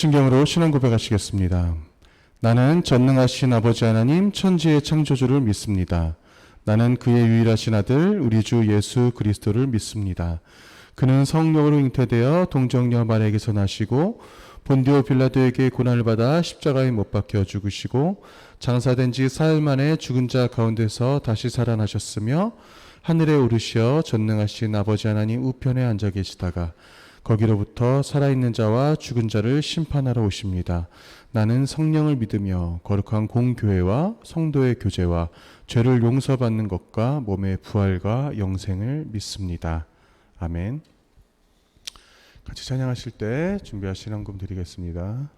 신경으로 신앙 고백하시겠습니다. 나는 전능하신 아버지 하나님 천지의 창조주를 믿습니다. 나는 그의 유일하신 아들 우리 주 예수 그리스도를 믿습니다. 그는 성령으로 잉태되어 동정녀 마리아에게서 나시고 본디오 빌라도에게 고난을 받아 십자가에 못 박혀 죽으시고 장사된 지 사흘 만에 죽은 자 가운데서 다시 살아나셨으며 하늘에 오르시어 전능하신 아버지 하나님 우편에 앉아 계시다가 거기로부터 살아있는 자와 죽은 자를 심판하러 오십니다. 나는 성령을 믿으며 거룩한 공교회와 성도의 교제와 죄를 용서받는 것과 몸의 부활과 영생을 믿습니다. 아멘. 같이 찬양하실 때 준비하신 헌금 드리겠습니다.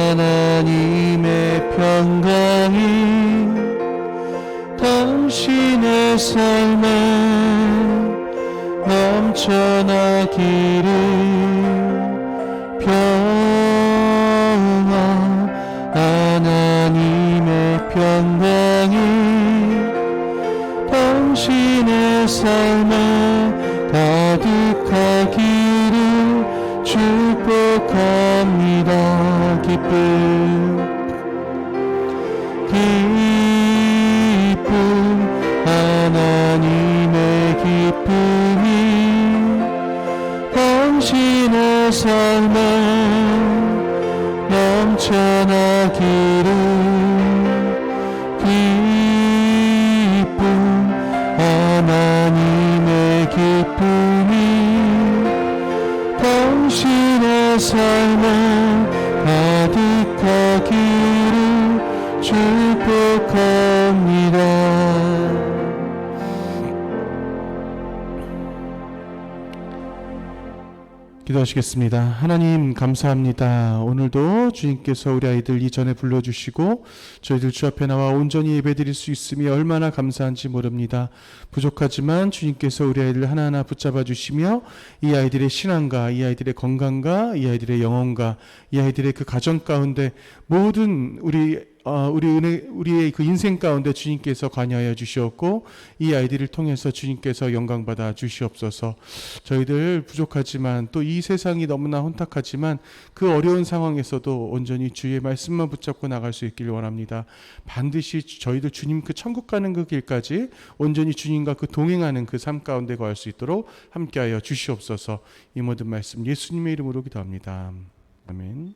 하나님의 평강이 당신의 삶에 넘쳐나기를. 평화 하나님의 평강이 당신의 삶에 가득하기를 축복합니다. 기쁨 하나님의 기쁨이 당신의 삶에 넘쳐나기를. 기쁨 하나님의 기쁨이 당신의 삶에 가득하기를 축복합니다. 기도하시겠습니다. 하나님 감사합니다. 오늘도 주님께서 우리 아이들 이전에 불러주시고 저희들 주 앞에 나와 온전히 예배드릴 수 있음이 얼마나 감사한지 모릅니다. 부족하지만 주님께서 우리 아이들 하나하나 붙잡아 주시며 이 아이들의 신앙과 이 아이들의 건강과 이 아이들의 영혼과 이 아이들의 그 가정 가운데 모든 우리의 그 인생 가운데 주님께서 관여하여 주시었고 이 아이들을 통해서 주님께서 영광받아 주시옵소서. 저희들 부족하지만 또 이 세상이 너무나 혼탁하지만 그 어려운 상황에서도 온전히 주의 말씀만 붙잡고 나갈 수 있기를 원합니다. 반드시 저희들 주님 그 천국 가는 그 길까지 온전히 주님과 그 동행하는 그 삶 가운데 거할 수 있도록 함께하여 주시옵소서. 이 모든 말씀 예수님의 이름으로 기도합니다. 아멘.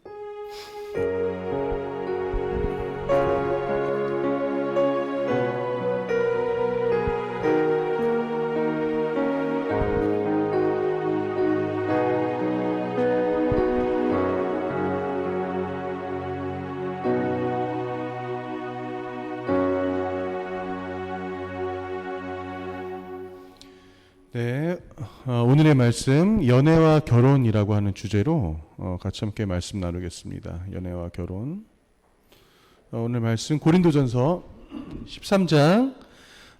네, 오늘의 말씀 연애와 결혼이라고 하는 주제로 같이 함께 말씀 나누겠습니다. 연애와 결혼. 오늘 말씀 고린도전서 13장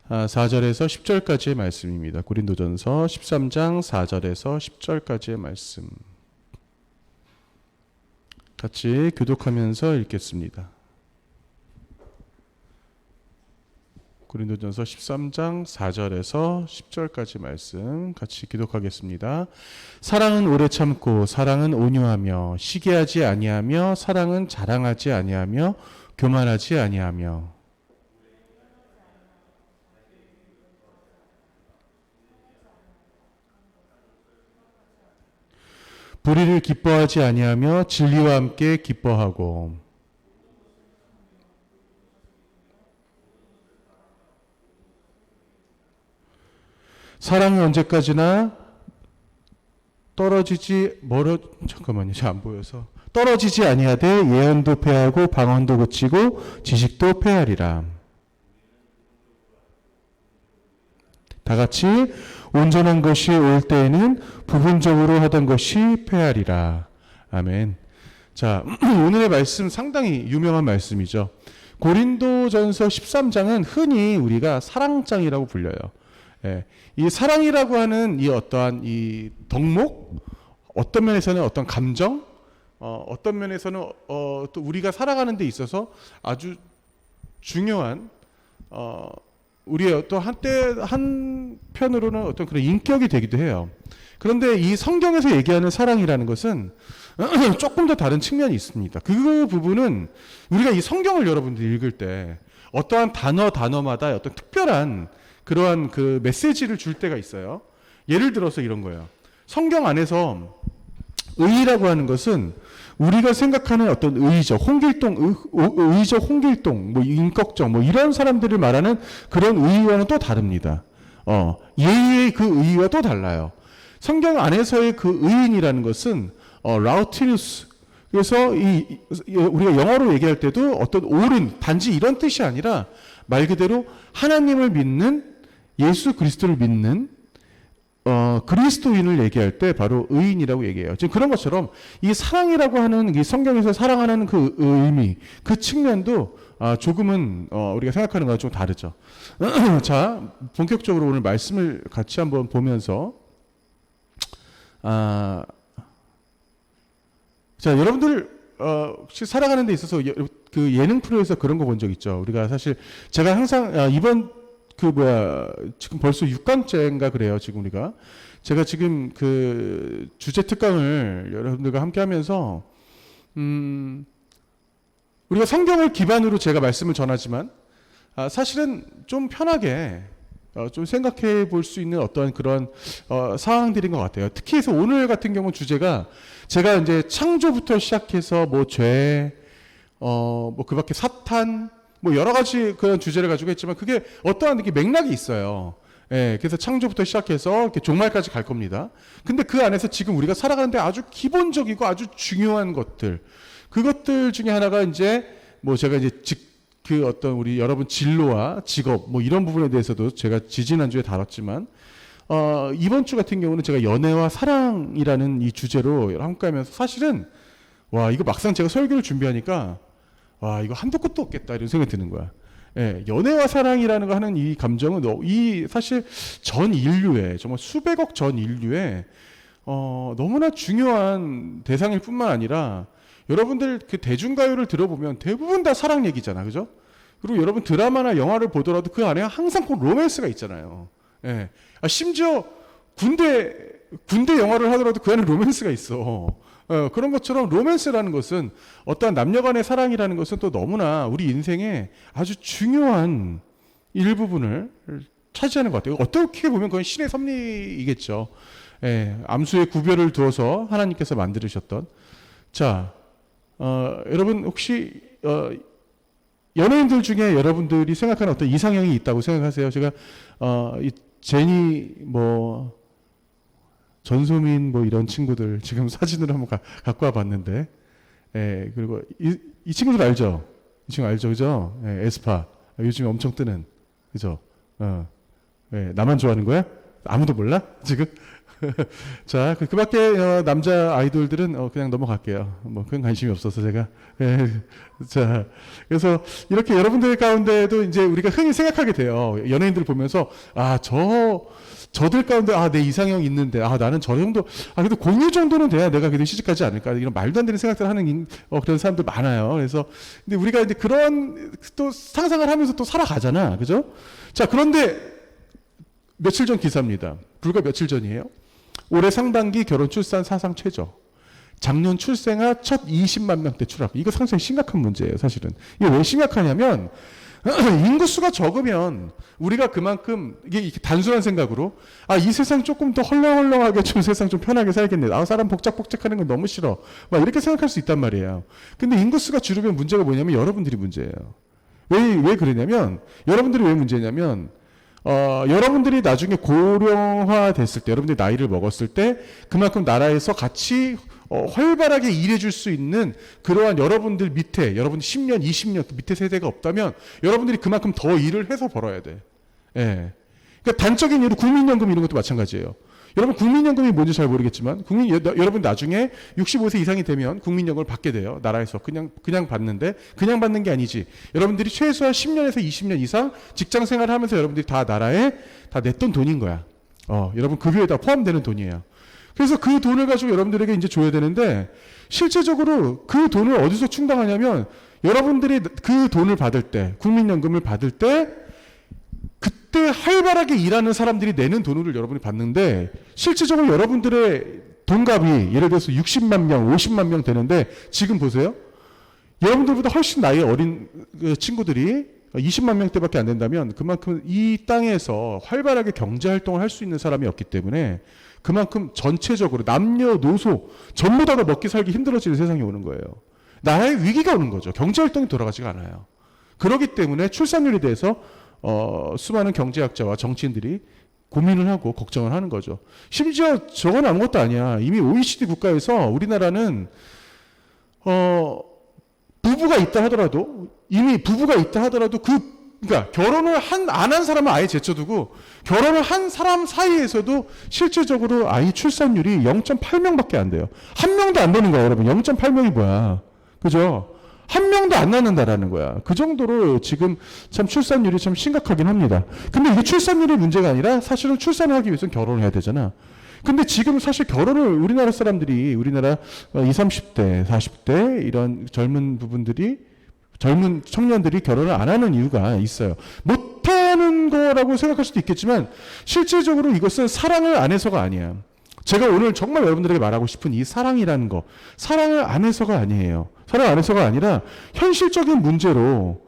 4절에서 10절까지의 말씀입니다. 고린도전서 13장 4절에서 10절까지의 말씀. 같이 교독하면서 읽겠습니다. 고린도전서 13장 4절에서 10절까지 말씀 같이 기독하겠습니다. 사랑은 오래 참고 사랑은 온유하며 시기하지 아니하며 사랑은 자랑하지 아니하며 교만하지 아니하며 불의를 기뻐하지 아니하며 진리와 함께 기뻐하고 사랑은 언제까지나 떨어지지 아니하되 예언도 패하고 방언도 그치고 지식도 패하리라. 다 같이 온전한 것이 올 때에는 부분적으로 하던 것이 패하리라. 아멘. 자, 오늘의 말씀 상당히 유명한 말씀이죠. 고린도전서 13장은 흔히 우리가 사랑장이라고 불려요. 예, 이 사랑이라고 하는 이 어떠한 이 덕목, 어떤 면에서는 어떤 감정, 어떤 면에서는 또 우리가 살아가는 데 있어서 아주 중요한 우리의 또 한편으로는 어떤 그런 인격이 되기도 해요. 그런데 이 성경에서 얘기하는 사랑이라는 것은 조금 더 다른 측면이 있습니다. 그 부분은 우리가 이 성경을 여러분들이 읽을 때 어떠한 단어마다 어떤 특별한 그러한 그 메시지를 줄 때가 있어요. 예를 들어서 이런 거예요. 성경 안에서 의라고 하는 것은 우리가 생각하는 어떤 의적, 홍길동, 뭐 인격적, 뭐 이런 사람들을 말하는 그런 의와는 또 다릅니다. 예의 그 의와 또 달라요. 성경 안에서의 그 의인이라는 것은 라우티누스. 그래서 우리가 영어로 얘기할 때도 어떤 옳은 단지 이런 뜻이 아니라 말 그대로 하나님을 믿는 예수 그리스도를 믿는 그리스도인을 얘기할 때 바로 의인이라고 얘기해요. 지금 그런 것처럼 이 사랑이라고 하는 이 성경에서 사랑하는 그 의미, 그 측면도 조금은 우리가 생각하는 거와 좀 다르죠. 자, 본격적으로 오늘 말씀을 같이 한번 보면서 자, 여러분들 혹시 살아가는 데 있어서 그 예능 프로에서 그런 거 본 적 있죠. 우리가 사실 제가 항상 이번 지금 벌써 6강째인가 그래요. 지금 제가 지금 그 주제 특강을 여러분들과 함께 하면서 우리가 성경을 기반으로 제가 말씀을 전하지만 사실은 좀 편하게 좀 생각해 볼 수 있는 어떤 그런 상황들인 것 같아요. 특히 해서 오늘 같은 경우 주제가 제가 이제 창조부터 시작해서 뭐 죄, 뭐 그 밖에 사탄, 뭐 여러 가지 그런 주제를 가지고 했지만 그게 어떠한 이렇게 맥락이 있어요. 예, 그래서 창조부터 시작해서 이렇게 종말까지 갈 겁니다. 근데 그 안에서 지금 우리가 살아가는데 아주 기본적이고 아주 중요한 것들, 그것들 중에 하나가 이제 뭐 제가 이제 그 어떤 우리 여러분 진로와 직업 뭐 이런 부분에 대해서도 제가 지지난주에 다뤘지만 이번 주 같은 경우는 제가 연애와 사랑이라는 이 주제로 함께 하면서 사실은 와, 이거 막상 제가 설교를 준비하니까 와, 이거 한도 끝도 없겠다 이런 생각이 드는 거야. 예, 연애와 사랑이라는 거 하는 이 감정은 이 사실 전 인류의 정말 수백억 전 인류의 너무나 중요한 대상일 뿐만 아니라 여러분들 그 대중가요를 들어보면 대부분 다 사랑 얘기잖아, 그죠? 그리고 여러분 드라마나 영화를 보더라도 그 안에 항상 꼭 로맨스가 있잖아요. 예, 심지어 군대 영화를 하더라도 그 안에 로맨스가 있어. 그런 것처럼 로맨스라는 것은 어떠한 남녀간의 사랑이라는 것은 또 너무나 우리 인생의 아주 중요한 일부분을 차지하는 것 같아요. 어떻게 보면 그건 신의 섭리이겠죠. 암수의 구별을 두어서 하나님께서 만들으셨던. 자, 여러분 혹시 연예인들 중에 여러분들이 생각하는 어떤 이상형이 있다고 생각하세요? 제가 이 제니 뭐 전소민 뭐 이런 친구들 지금 사진을 한번 갖고 와봤는데, 그리고 이 친구들 알죠? 이 친구 알죠, 그죠? 에스파 요즘에 엄청 뜨는, 그죠? 나만 좋아하는 거야? 아무도 몰라 지금? 자, 그밖에 남자 아이돌들은 그냥 넘어갈게요. 뭐 큰 관심이 없어서 제가. 자, 그래서 이렇게 여러분들 가운데도 이제 우리가 흔히 생각하게 돼요. 연예인들 보면서 저들 가운데 내 이상형 있는데 나는 저 정도 그래도 공유 정도는 돼야 내가 그래도 시집가지 않을까 이런 말도 안 되는 생각들을 하는 그런 사람들 많아요. 그래서 근데 우리가 이제 그런 또 상상을 하면서 또 살아가잖아, 그죠? 자, 그런데 며칠 전 기사입니다. 불과 며칠 전이에요. 올해 상반기 결혼 출산 사상 최저. 작년 출생아 첫 20만 명대 추락. 이거 상당히 심각한 문제예요, 사실은. 이게 왜 심각하냐면 인구수가 적으면 우리가 그만큼 이게 단순한 생각으로 이 세상 조금 더 헐렁헐렁하게 좀 세상 좀 편하게 살겠네. 사람 복작복작하는 건 너무 싫어. 막 이렇게 생각할 수 있단 말이에요. 근데 인구수가 줄으면 문제가 뭐냐면 여러분들이 문제예요. 왜 그러냐면 여러분들이 왜 문제냐면 여러분들이 나중에 고령화 됐을 때, 여러분들이 나이를 먹었을 때, 그만큼 나라에서 같이 활발하게 일해줄 수 있는 그러한 여러분들 밑에, 여러분 10년, 20년 그 밑에 세대가 없다면 여러분들이 그만큼 더 일을 해서 벌어야 돼. 예. 그러니까 단적인 예로 국민연금 이런 것도 마찬가지예요. 여러분 국민연금이 뭔지 잘 모르겠지만 여러분 나중에 65세 이상이 되면 국민연금을 받게 돼요. 나라에서 그냥 받는데 그냥 받는 게 아니지. 여러분들이 최소한 10년에서 20년 이상 직장 생활을 하면서 여러분들이 다 나라에 다 냈던 돈인 거야. 여러분 급여에 다 포함되는 돈이에요. 그래서 그 돈을 가지고 여러분들에게 이제 줘야 되는데 실제적으로 그 돈을 어디서 충당하냐면 여러분들이 그 돈을 받을 때, 국민연금을 받을 때 그때 활발하게 일하는 사람들이 내는 돈을 여러분이 받는데 실질적으로 여러분들의 돈값이 예를 들어서 60만 명, 50만 명 되는데 지금 보세요. 여러분들보다 훨씬 나이 어린 친구들이 20만 명대밖에 안 된다면 그만큼 이 땅에서 활발하게 경제활동을 할 수 있는 사람이 없기 때문에 그만큼 전체적으로 남녀노소 전부 다 먹기 살기 힘들어지는 세상이 오는 거예요. 나라의 위기가 오는 거죠. 경제활동이 돌아가지가 않아요. 그렇기 때문에 출산율에 대해서 수많은 경제학자와 정치인들이 고민을 하고 걱정을 하는 거죠. 심지어 저건 아무것도 아니야. 이미 OECD 국가에서 우리나라는 부부가 있다 하더라도 이미 부부가 있다 하더라도 그러니까 결혼을 안 한 사람은 아예 제쳐두고 결혼을 한 사람 사이에서도 실질적으로 아이 출산율이 0.8명밖에 안 돼요. 한 명도 안 되는 거야, 여러분. 0.8명이 뭐야? 그죠? 한 명도 안 낳는다라는 거야. 그 정도로 지금 참 출산율이 참 심각하긴 합니다. 근데 이게 출산율이 문제가 아니라 사실은 출산을 하기 위해서는 결혼을 해야 되잖아. 근데 지금 사실 결혼을 우리나라 사람들이 우리나라 20, 30대, 40대 이런 젊은 청년들이 결혼을 안 하는 이유가 있어요. 못하는 거라고 생각할 수도 있겠지만 실질적으로 이것은 사랑을 안 해서가 아니야. 제가 오늘 정말 여러분들에게 말하고 싶은 이 사랑이라는 거, 사랑을 안 해서가 아니에요. 사랑 안 해서가 아니라 현실적인 문제로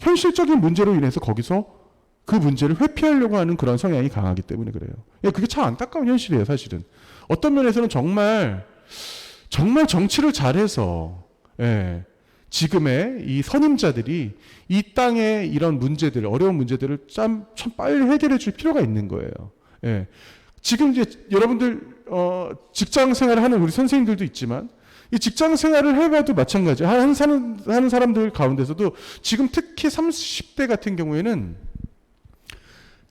인해서 거기서 그 문제를 회피하려고 하는 그런 성향이 강하기 때문에 그래요. 그게 참 안타까운 현실이에요, 사실은. 어떤 면에서는 정말 정치를 잘해서, 지금의 이 선임자들이 이 땅의 이런 문제들, 어려운 문제들을 참 빨리 해결해 줄 필요가 있는 거예요. 지금 이제 여러분들, 직장 생활을 하는 우리 선생님들도 있지만, 이 직장 생활을 해봐도 마찬가지예요. 하는 사람들 가운데서도 지금 특히 30대 같은 경우에는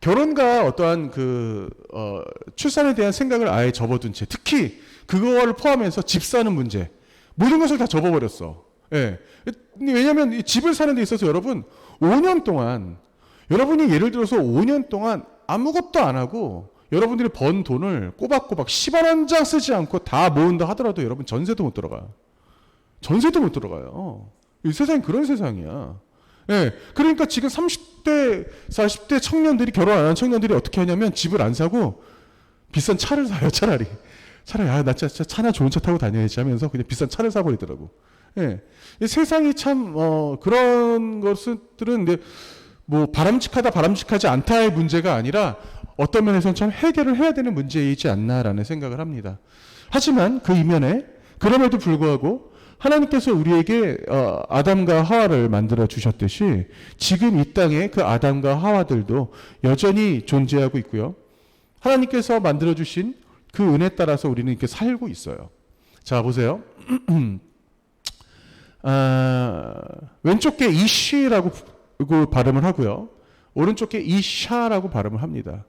결혼과 어떠한 출산에 대한 생각을 아예 접어둔 채, 특히 그거를 포함해서 집 사는 문제, 모든 것을 다 접어버렸어. 왜냐하면 집을 사는 데 있어서 여러분, 5년 동안, 여러분이 예를 들어서 5년 동안 아무것도 안 하고 여러분들이 번 돈을 꼬박꼬박 10원 한 장 쓰지 않고 다 모은다 하더라도 여러분 전세도 못 들어가. 전세도 못 들어가요. 이 세상이 그런 세상이야. 그러니까 지금 30대, 40대 청년들이 결혼 안 한 청년들이 어떻게 하냐면 집을 안 사고 비싼 차를 사요, 차라리. 나 진짜 차나 좋은 차 타고 다녀야지 하면서 그냥 비싼 차를 사버리더라고. 이 세상이 참, 그런 것들은 뭐 바람직하다, 바람직하지 않다의 문제가 아니라 어떤 면에서는 참 해결을 해야 되는 문제이지 않나라는 생각을 합니다. 하지만 그 이면에 그럼에도 불구하고 하나님께서 우리에게 아담과 하와를 만들어 주셨듯이 지금 이 땅에 그 아담과 하와들도 여전히 존재하고 있고요. 하나님께서 만들어 주신 그 은혜 따라서 우리는 이렇게 살고 있어요. 자, 보세요. 왼쪽 게 이쉬라고 발음을 하고요. 오른쪽 게 이샤라고 발음을 합니다.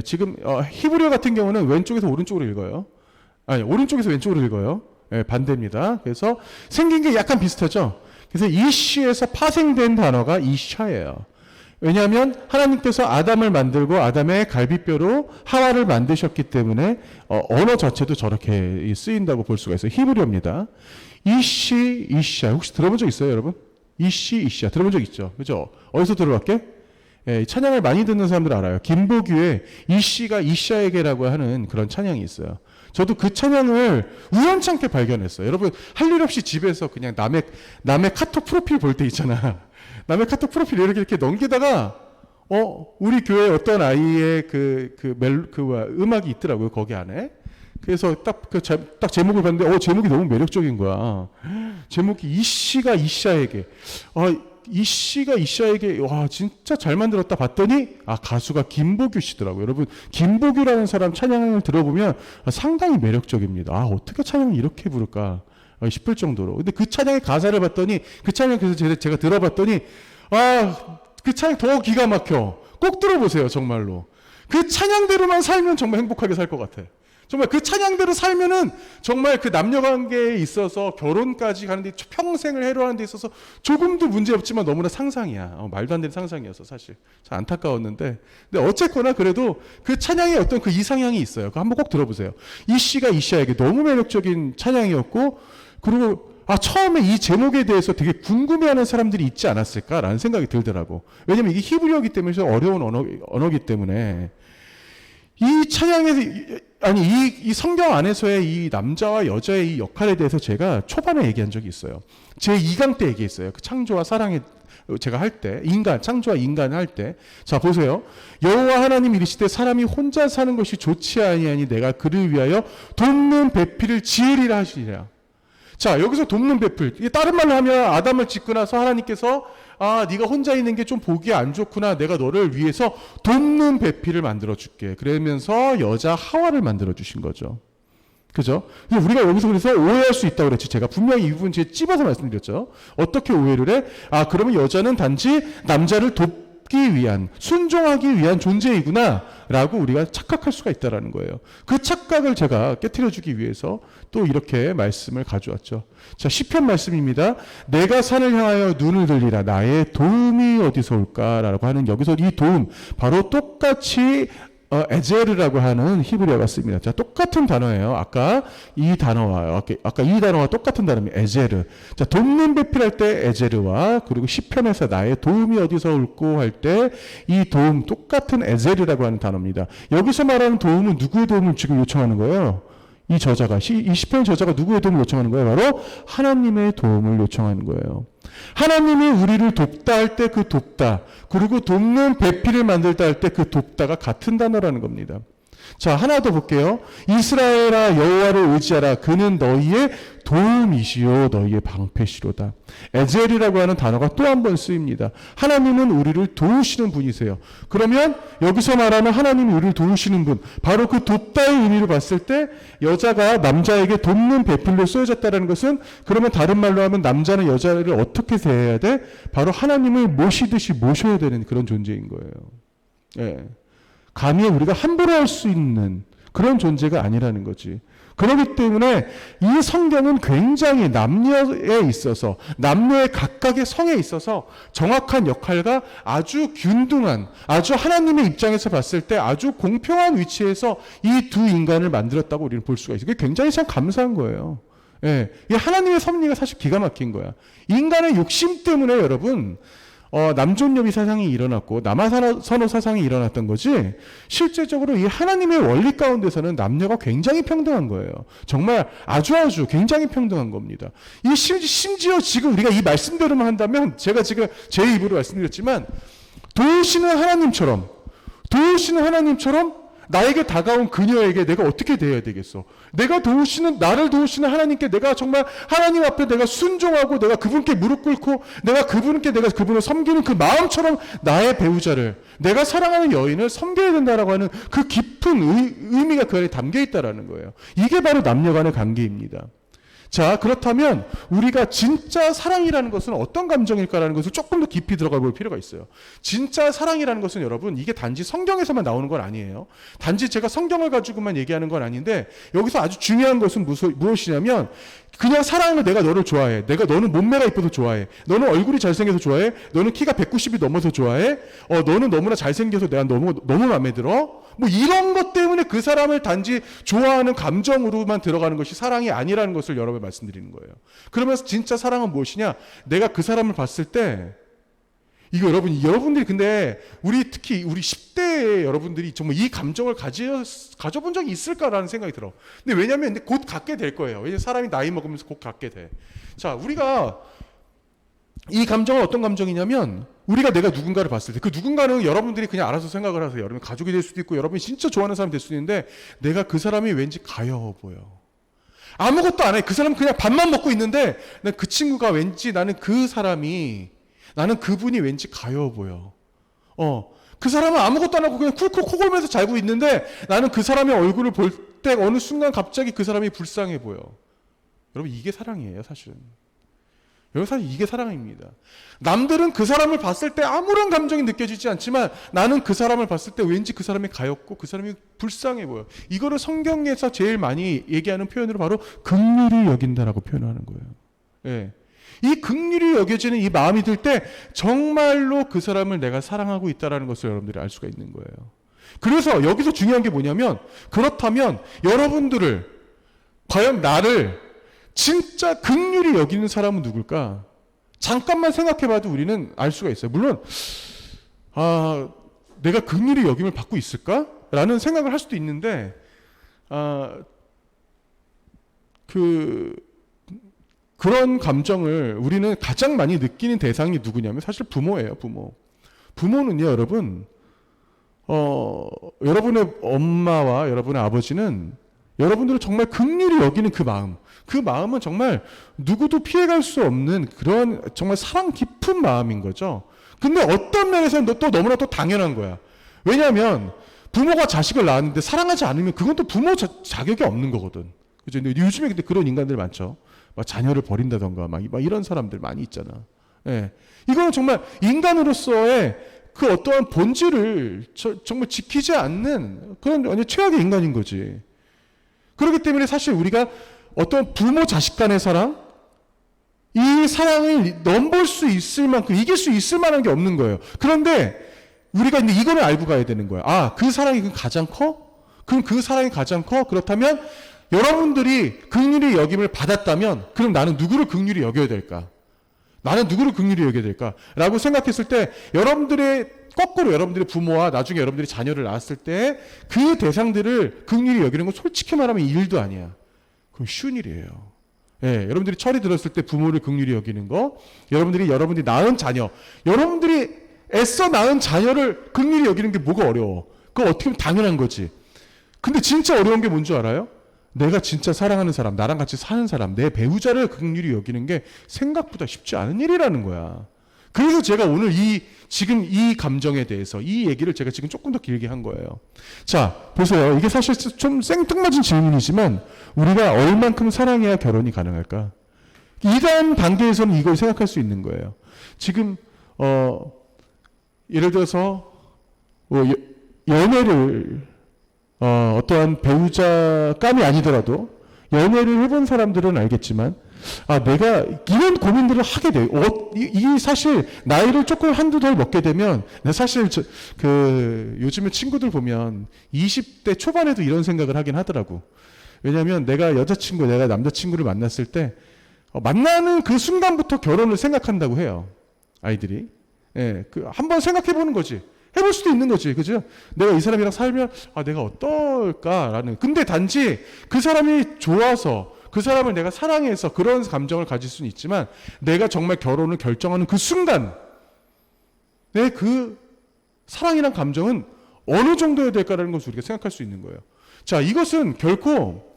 지금 히브리어 같은 경우는 왼쪽에서 오른쪽으로 읽어요. 아니, 오른쪽에서 왼쪽으로 읽어요. 반대입니다. 그래서 생긴 게 약간 비슷하죠. 그래서 이쉬에서 파생된 단어가 이샤예요. 왜냐하면 하나님께서 아담을 만들고 아담의 갈비뼈로 하와를 만드셨기 때문에 언어 자체도 저렇게 쓰인다고 볼 수가 있어요. 히브리어입니다. 이쉬, 이샤. 혹시 들어본 적 있어요, 여러분? 이쉬, 이샤. 들어본 적 있죠? 그죠? 어디서 들어봤게? 찬양을 많이 듣는 사람들 알아요. 김보규의 이씨가 이샤에게라고 하는 그런 찬양이 있어요. 저도 그 찬양을 우연찮게 발견했어요. 여러분, 할 일 없이 집에서 그냥 남의 카톡 프로필 볼 때 있잖아. 남의 카톡 프로필 이렇게 넘기다가, 우리 교회 어떤 아이의 음악이 있더라고요, 거기 안에. 그래서 딱 제목을 봤는데, 제목이 너무 매력적인 거야. 제목이 이씨가 이샤에게. 이씨가 이샤에게 와 진짜 잘 만들었다 봤더니 가수가 김보규 씨더라고요. 여러분, 김보규라는 사람 찬양을 들어보면 상당히 매력적입니다. 어떻게 찬양을 이렇게 부를까 싶을 정도로. 근데 그 찬양의 가사를 봤더니 그 찬양 그래서 제가 들어봤더니 그 찬양 더 기가 막혀. 꼭 들어보세요, 정말로. 그 찬양대로만 살면 정말 행복하게 살 것 같아. 정말 그 찬양대로 살면은 정말 그 남녀 관계에 있어서 결혼까지 가는데 평생을 해로하는 데 있어서 조금도 문제 없지만 너무나 상상이야. 말도 안 되는 상상이어서 사실 참 안타까웠는데, 근데 어쨌거나 그래도 그 찬양에 어떤 그 이상향이 있어요. 그거 한번 꼭 들어보세요. 이 시가 이시야에게 너무 매력적인 찬양이었고, 그리고 처음에 이 제목에 대해서 되게 궁금해하는 사람들이 있지 않았을까라는 생각이 들더라고. 왜냐면 이게 히브리어기 때문에 어려운 언어기 때문에 이 찬양에서 이 성경 안에서의 이 남자와 여자의 이 역할에 대해서 제가 초반에 얘기한 적이 있어요. 제 2강 때 얘기했어요. 그 창조와 사랑의 제가 할 때, 창조와 인간 할 때. 자, 보세요. 여호와 하나님 이르시되 사람이 혼자 사는 것이 좋지 아니하니 내가 그를 위하여 돕는 배필을 지으리라 하시니라. 자, 여기서 돕는 배필. 이게 다른 말로 하면 아담을 짓고 나서 하나님께서 네가 혼자 있는 게 좀 보기 안 좋구나. 내가 너를 위해서 돕는 배필을 만들어 줄게. 그러면서 여자 하와를 만들어 주신 거죠. 그죠? 우리가 여기서 그래서 오해할 수 있다고 그랬지. 제가 분명히 이 부분 제가 찝어서 말씀드렸죠. 어떻게 오해를 해? 그러면 여자는 단지 남자를 돕기 위한, 순종하기 위한 존재이구나 라고 우리가 착각할 수가 있다는 거예요. 그 착각을 제가 깨트려주기 위해서 또 이렇게 말씀을 가져왔죠. 자, 시편 말씀입니다. 내가 산을 향하여 눈을 들리라. 나의 도움이 어디서 올까라고 하는, 여기서 이 도움 바로 똑같이 에제르라고 하는 히브리어가 씁니다. 자, 똑같은 단어예요. 아까 이 단어와 똑같은 단어입니다. 에제르. 자, 돕는 배필할 때 에제르와, 그리고 시편에서 나의 도움이 어디서 올고 할 때 이 도움, 똑같은 에제르라고 하는 단어입니다. 여기서 말하는 도움은 누구의 도움을 지금 요청하는 거예요? 이 시편 저자가 누구의 도움을 요청하는 거예요? 바로 하나님의 도움을 요청하는 거예요. 하나님이 우리를 돕다 할 때 그 돕다, 그리고 돕는 배필을 만들다 할 때 그 돕다가 같은 단어라는 겁니다. 자, 하나 더 볼게요. 이스라엘아 여호와를 의지하라. 그는 너희의 도움이시요 너희의 방패시로다. 에젤이라고 하는 단어가 또 한 번 쓰입니다. 하나님은 우리를 도우시는 분이세요. 그러면 여기서 말하는 하나님이 우리를 도우시는 분, 바로 그 돕다의 의미로 봤을 때 여자가 남자에게 돕는 배필로 쓰여졌다는 것은, 그러면 다른 말로 하면 남자는 여자를 어떻게 대해야 돼? 바로 하나님을 모시듯이 모셔야 되는 그런 존재인 거예요. 예. 감히 우리가 함부로 할 수 있는 그런 존재가 아니라는 거지. 그렇기 때문에 이 성경은 굉장히 남녀에 있어서, 남녀의 각각의 성에 있어서 정확한 역할과 아주 균등한, 아주 하나님의 입장에서 봤을 때 아주 공평한 위치에서 이 두 인간을 만들었다고 우리는 볼 수가 있어요. 그게 굉장히 참 감사한 거예요. 예, 이게 하나님의 섭리가 사실 기가 막힌 거야. 인간의 욕심 때문에 여러분, 남존여비 사상이 일어났고 남아선호 사상이 일어났던 거지, 실제적으로 이 하나님의 원리 가운데서는 남녀가 굉장히 평등한 거예요. 정말 아주 굉장히 평등한 겁니다. 이 심지어 지금 우리가 이 말씀대로만 한다면, 제가 지금 제 입으로 말씀드렸지만, 도우시는 하나님처럼 나에게 다가온 그녀에게 내가 어떻게 대해야 되겠어? 나를 도우시는 하나님께 내가 정말 하나님 앞에 내가 순종하고, 내가 그분께 무릎 꿇고, 내가 그분을 섬기는 그 마음처럼 나의 배우자를, 내가 사랑하는 여인을 섬겨야 된다라고 하는 그 깊은 의미가 그 안에 담겨 있다라는 거예요. 이게 바로 남녀 간의 관계입니다. 자, 그렇다면 우리가 진짜 사랑이라는 것은 어떤 감정일까라는 것을 조금 더 깊이 들어가 볼 필요가 있어요. 진짜 사랑이라는 것은 여러분, 이게 단지 성경에서만 나오는 건 아니에요. 단지 제가 성경을 가지고만 얘기하는 건 아닌데, 여기서 아주 중요한 것은 무엇이냐면, 그냥 사랑을, 내가 너를 좋아해. 너는 몸매가 이뻐서 좋아해. 너는 얼굴이 잘생겨서 좋아해. 너는 키가 190이 넘어서 좋아해. 너는 너무나 잘생겨서 내가 너무 마음에 들어. 뭐 이런 것 때문에 그 사람을 단지 좋아하는 감정으로만 들어가는 것이 사랑이 아니라는 것을 여러 번 말씀드리는 거예요. 그러면서 진짜 사랑은 무엇이냐? 내가 그 사람을 봤을 때, 이거 여러분들이 근데 특히 우리 10대 여러분들이 정말 이 감정을 가져본 적이 있을까라는 생각이 들어. 근데 왜냐면 곧 갖게 될 거예요. 왜냐면 사람이 나이 먹으면서 곧 갖게 돼. 자, 우리가 이 감정은 어떤 감정이냐면, 우리가 내가 누군가를 봤을 때, 그 누군가는 여러분들이 그냥 알아서 생각을 하세요. 여러분 가족이 될 수도 있고, 여러분이 진짜 좋아하는 사람이 될 수도 있는데, 내가 그 사람이 왠지 가여워 보여. 아무것도 안 해. 그 사람은 그냥 밥만 먹고 있는데, 그 친구가 왠지 나는 그분이 왠지 가여워 보여. 그 사람은 아무것도 안 하고 그냥 쿨쿨 코 골면서 자고 있는데, 나는 그 사람의 얼굴을 볼 때 어느 순간 갑자기 그 사람이 불쌍해 보여. 여러분, 이게 사랑이에요, 사실은. 여러분, 사실 이게 사랑입니다. 남들은 그 사람을 봤을 때 아무런 감정이 느껴지지 않지만 나는 그 사람을 봤을 때 왠지 그 사람이 가엾고 그 사람이 불쌍해 보여. 이거를 성경에서 제일 많이 얘기하는 표현으로 바로 긍휼히 여긴다라고 표현하는 거예요. 예. 이 긍휼히 여겨지는 이 마음이 들 때 정말로 그 사람을 내가 사랑하고 있다는 것을 여러분들이 알 수가 있는 거예요. 그래서 여기서 중요한 게 뭐냐면, 그렇다면 여러분들을, 과연 나를 진짜 긍휼히 여기는 사람은 누굴까? 잠깐만 생각해봐도 우리는 알 수가 있어요. 물론 내가 긍휼히 여김을 받고 있을까? 라는 생각을 할 수도 있는데 그런 감정을 우리는 가장 많이 느끼는 대상이 누구냐면 사실 부모예요. 부모는요, 여러분, 여러분의 엄마와 여러분의 아버지는 여러분들을 정말 긍휼히 여기는 그 마음은 정말 누구도 피해갈 수 없는 그런 정말 사랑 깊은 마음인 거죠. 근데 어떤 면에서는 또 너무나 또 당연한 거야. 왜냐하면 부모가 자식을 낳았는데 사랑하지 않으면 그건 또 부모 자격이 없는 거거든. 그죠? 근데 요즘에 근데 그런 인간들 많죠. 막 자녀를 버린다던가 막 이런 사람들 많이 있잖아. 예. 이거는 정말 인간으로서의 그 어떠한 본질을 정말 지키지 않는 그런 완전 최악의 인간인 거지. 그렇기 때문에 사실 우리가 어떤 부모 자식 간의 사랑, 이 사랑을 넘볼 수 있을 만큼, 이길 수 있을 만한 게 없는 거예요. 그런데 우리가 이제 이거를 알고 가야 되는 거야. 그 사랑이 가장 커? 그럼 그 사랑이 가장 커? 그렇다면 여러분들이 긍휼히 여김을 받았다면 그럼 나는 누구를 긍휼히 여겨야 될까? 나는 누구를 긍휼히 여겨야 될까? 라고 생각했을 때 거꾸로 여러분들의 부모와 나중에 여러분들이 자녀를 낳았을 때 그 대상들을 긍휼히 여기는 건 솔직히 말하면 일도 아니야. 그건 쉬운 일이에요. 예, 여러분들이 철이 들었을 때 부모를 긍휼히 여기는 거, 여러분들이 낳은 자녀, 여러분들이 애써 낳은 자녀를 긍휼히 여기는 게 뭐가 어려워? 그거 어떻게 보면 당연한 거지. 근데 진짜 어려운 게 뭔지 알아요? 내가 진짜 사랑하는 사람, 나랑 같이 사는 사람, 내 배우자를 긍휼히 여기는 게 생각보다 쉽지 않은 일이라는 거야. 그래서 제가 오늘 지금 이 감정에 대해서 이 얘기를 제가 지금 조금 더 길게 한 거예요. 자, 보세요. 이게 사실 좀 생뚱맞은 질문이지만 우리가 얼만큼 사랑해야 결혼이 가능할까? 이런 단계에서는 이걸 생각할 수 있는 거예요. 지금 예를 들어서 연애를 어떠한 배우자감이 아니더라도 연애를 해본 사람들은 알겠지만 내가 이런 고민들을 하게 돼요. 이 사실 나이를 조금 한두 달 먹게 되면 사실 요즘에 친구들 보면 20대 초반에도 이런 생각을 하긴 하더라고. 왜냐하면 내가 남자친구를 만났을 때 만나는 그 순간부터 결혼을 생각한다고 해요. 아이들이. 예, 한번 생각해 보는 거지. 해볼 수도 있는 거지. 그죠? 내가 이 사람이랑 살면 내가 어떨까라는. 근데 단지 그 사람이 좋아서 그 사람을 내가 사랑해서 그런 감정을 가질 수는 있지만 내가 정말 결혼을 결정하는 그 순간 내 그 사랑이란 감정은 어느 정도여야 될까라는 것을 우리가 생각할 수 있는 거예요. 자, 이것은 결코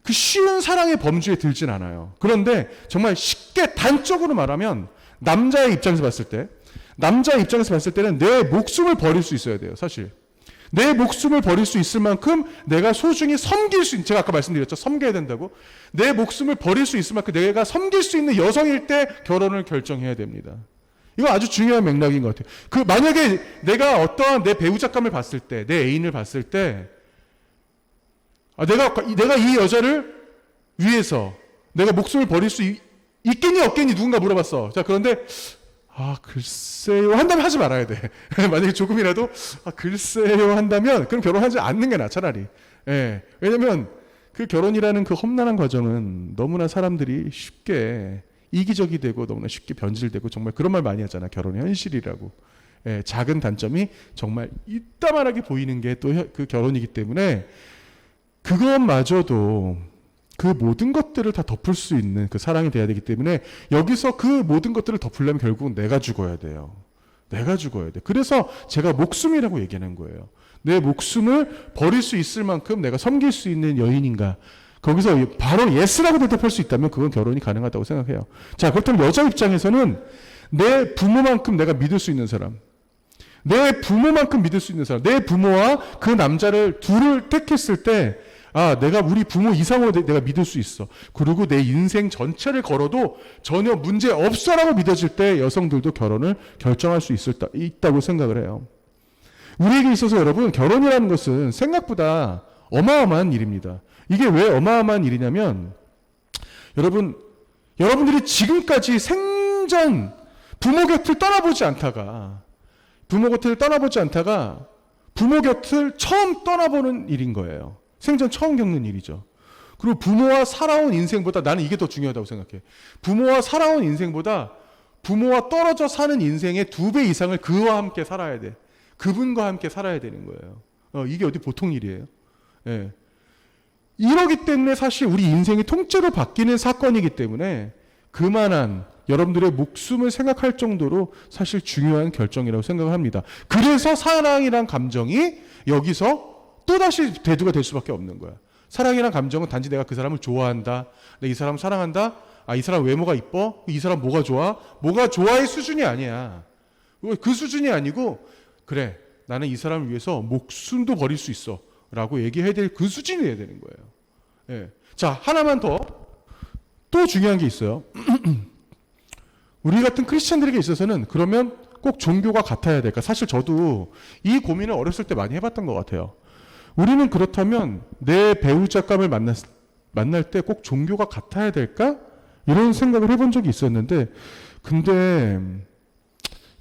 그 쉬운 사랑의 범주에 들진 않아요. 그런데 정말 쉽게 단적으로 말하면 남자의 입장에서 봤을 때는 내 목숨을 버릴 수 있어야 돼요. 사실 내 목숨을 버릴 수 있을 만큼 내가 소중히 섬길 수 있는, 제가 아까 말씀드렸죠. 섬겨야 된다고. 내 목숨을 버릴 수 있을 만큼 내가 섬길 수 있는 여성일 때 결혼을 결정해야 됩니다. 이거 아주 중요한 맥락인 것 같아요. 만약에 내가 어떠한 내 배우자감을 봤을 때, 내 애인을 봤을 때, 내가 이 여자를 위해서 내가 목숨을 버릴 수 있겠니 없겠니 누군가 물어봤어. 자, 그런데 글쎄요 한다면 하지 말아야 돼. 만약에 조금이라도 글쎄요 한다면 그럼 결혼하지 않는 게 나아, 차라리. 예. 왜냐면 그 결혼이라는 그 험난한 과정은 너무나 사람들이 쉽게 이기적이 되고 너무나 쉽게 변질되고 정말 그런 말 많이 하잖아. 결혼의 현실이라고. 예, 작은 단점이 정말 이따만하게 보이는 게 또 그 결혼이기 때문에 그것마저도 그 모든 것들을 다 덮을 수 있는 그 사랑이 돼야 되기 때문에 여기서 그 모든 것들을 덮으려면 결국은 내가 죽어야 돼요. 내가 죽어야 돼. 그래서 제가 목숨이라고 얘기하는 거예요. 내 목숨을 버릴 수 있을 만큼 내가 섬길 수 있는 여인인가. 거기서 바로 예스라고 대답할 수 있다면 그건 결혼이 가능하다고 생각해요. 자, 그렇다면 여자 입장에서는 내 부모만큼 내가 믿을 수 있는 사람, 내 부모만큼 믿을 수 있는 사람, 내 부모와 그 남자를 둘을 택했을 때 아, 내가 우리 부모 이상으로 내가 믿을 수 있어. 그리고 내 인생 전체를 걸어도 전혀 문제 없어라고 믿어질 때 여성들도 결혼을 결정할 수 있다고 생각을 해요. 우리에게 있어서 여러분, 결혼이라는 것은 생각보다 어마어마한 일입니다. 이게 왜 어마어마한 일이냐면, 여러분들이 지금까지 생전 부모 곁을 떠나보지 않다가 부모 곁을 처음 떠나보는 일인 거예요. 생전 처음 겪는 일이죠. 그리고 부모와 살아온 인생보다, 나는 이게 더 중요하다고 생각해. 부모와 살아온 인생보다 부모와 떨어져 사는 인생의 2배 이상을 그와 함께 살아야 돼. 그분과 함께 살아야 되는 거예요. 이게 어디 보통 일이에요. 예. 이러기 때문에 사실 우리 인생이 통째로 바뀌는 사건이기 때문에 그만한 여러분들의 목숨을 생각할 정도로 사실 중요한 결정이라고 생각을 합니다. 그래서 사랑이란 감정이 여기서 또다시 대두가 될 수밖에 없는 거야. 사랑이란 감정은 단지 내가 그 사람을 좋아한다, 내가 이 사람 사랑한다, 아, 이 사람 외모가 이뻐, 이 사람 뭐가 좋아, 뭐가 좋아의 수준이 아니야. 그 수준이 아니고, 그래, 나는 이 사람을 위해서 목숨도 버릴 수 있어 라고 얘기해야 될 그 수준이 돼야 되는 거예요. 예. 자, 하나만 더, 또 중요한 게 있어요. 우리 같은 크리스찬들에게 있어서는 그러면 꼭 종교가 같아야 될까? 사실 저도 이 고민을 어렸을 때 많이 해봤던 것 같아요. 우리는 그렇다면 내 배우자감을 만날 때 꼭 종교가 같아야 될까? 이런 생각을 해본 적이 있었는데, 근데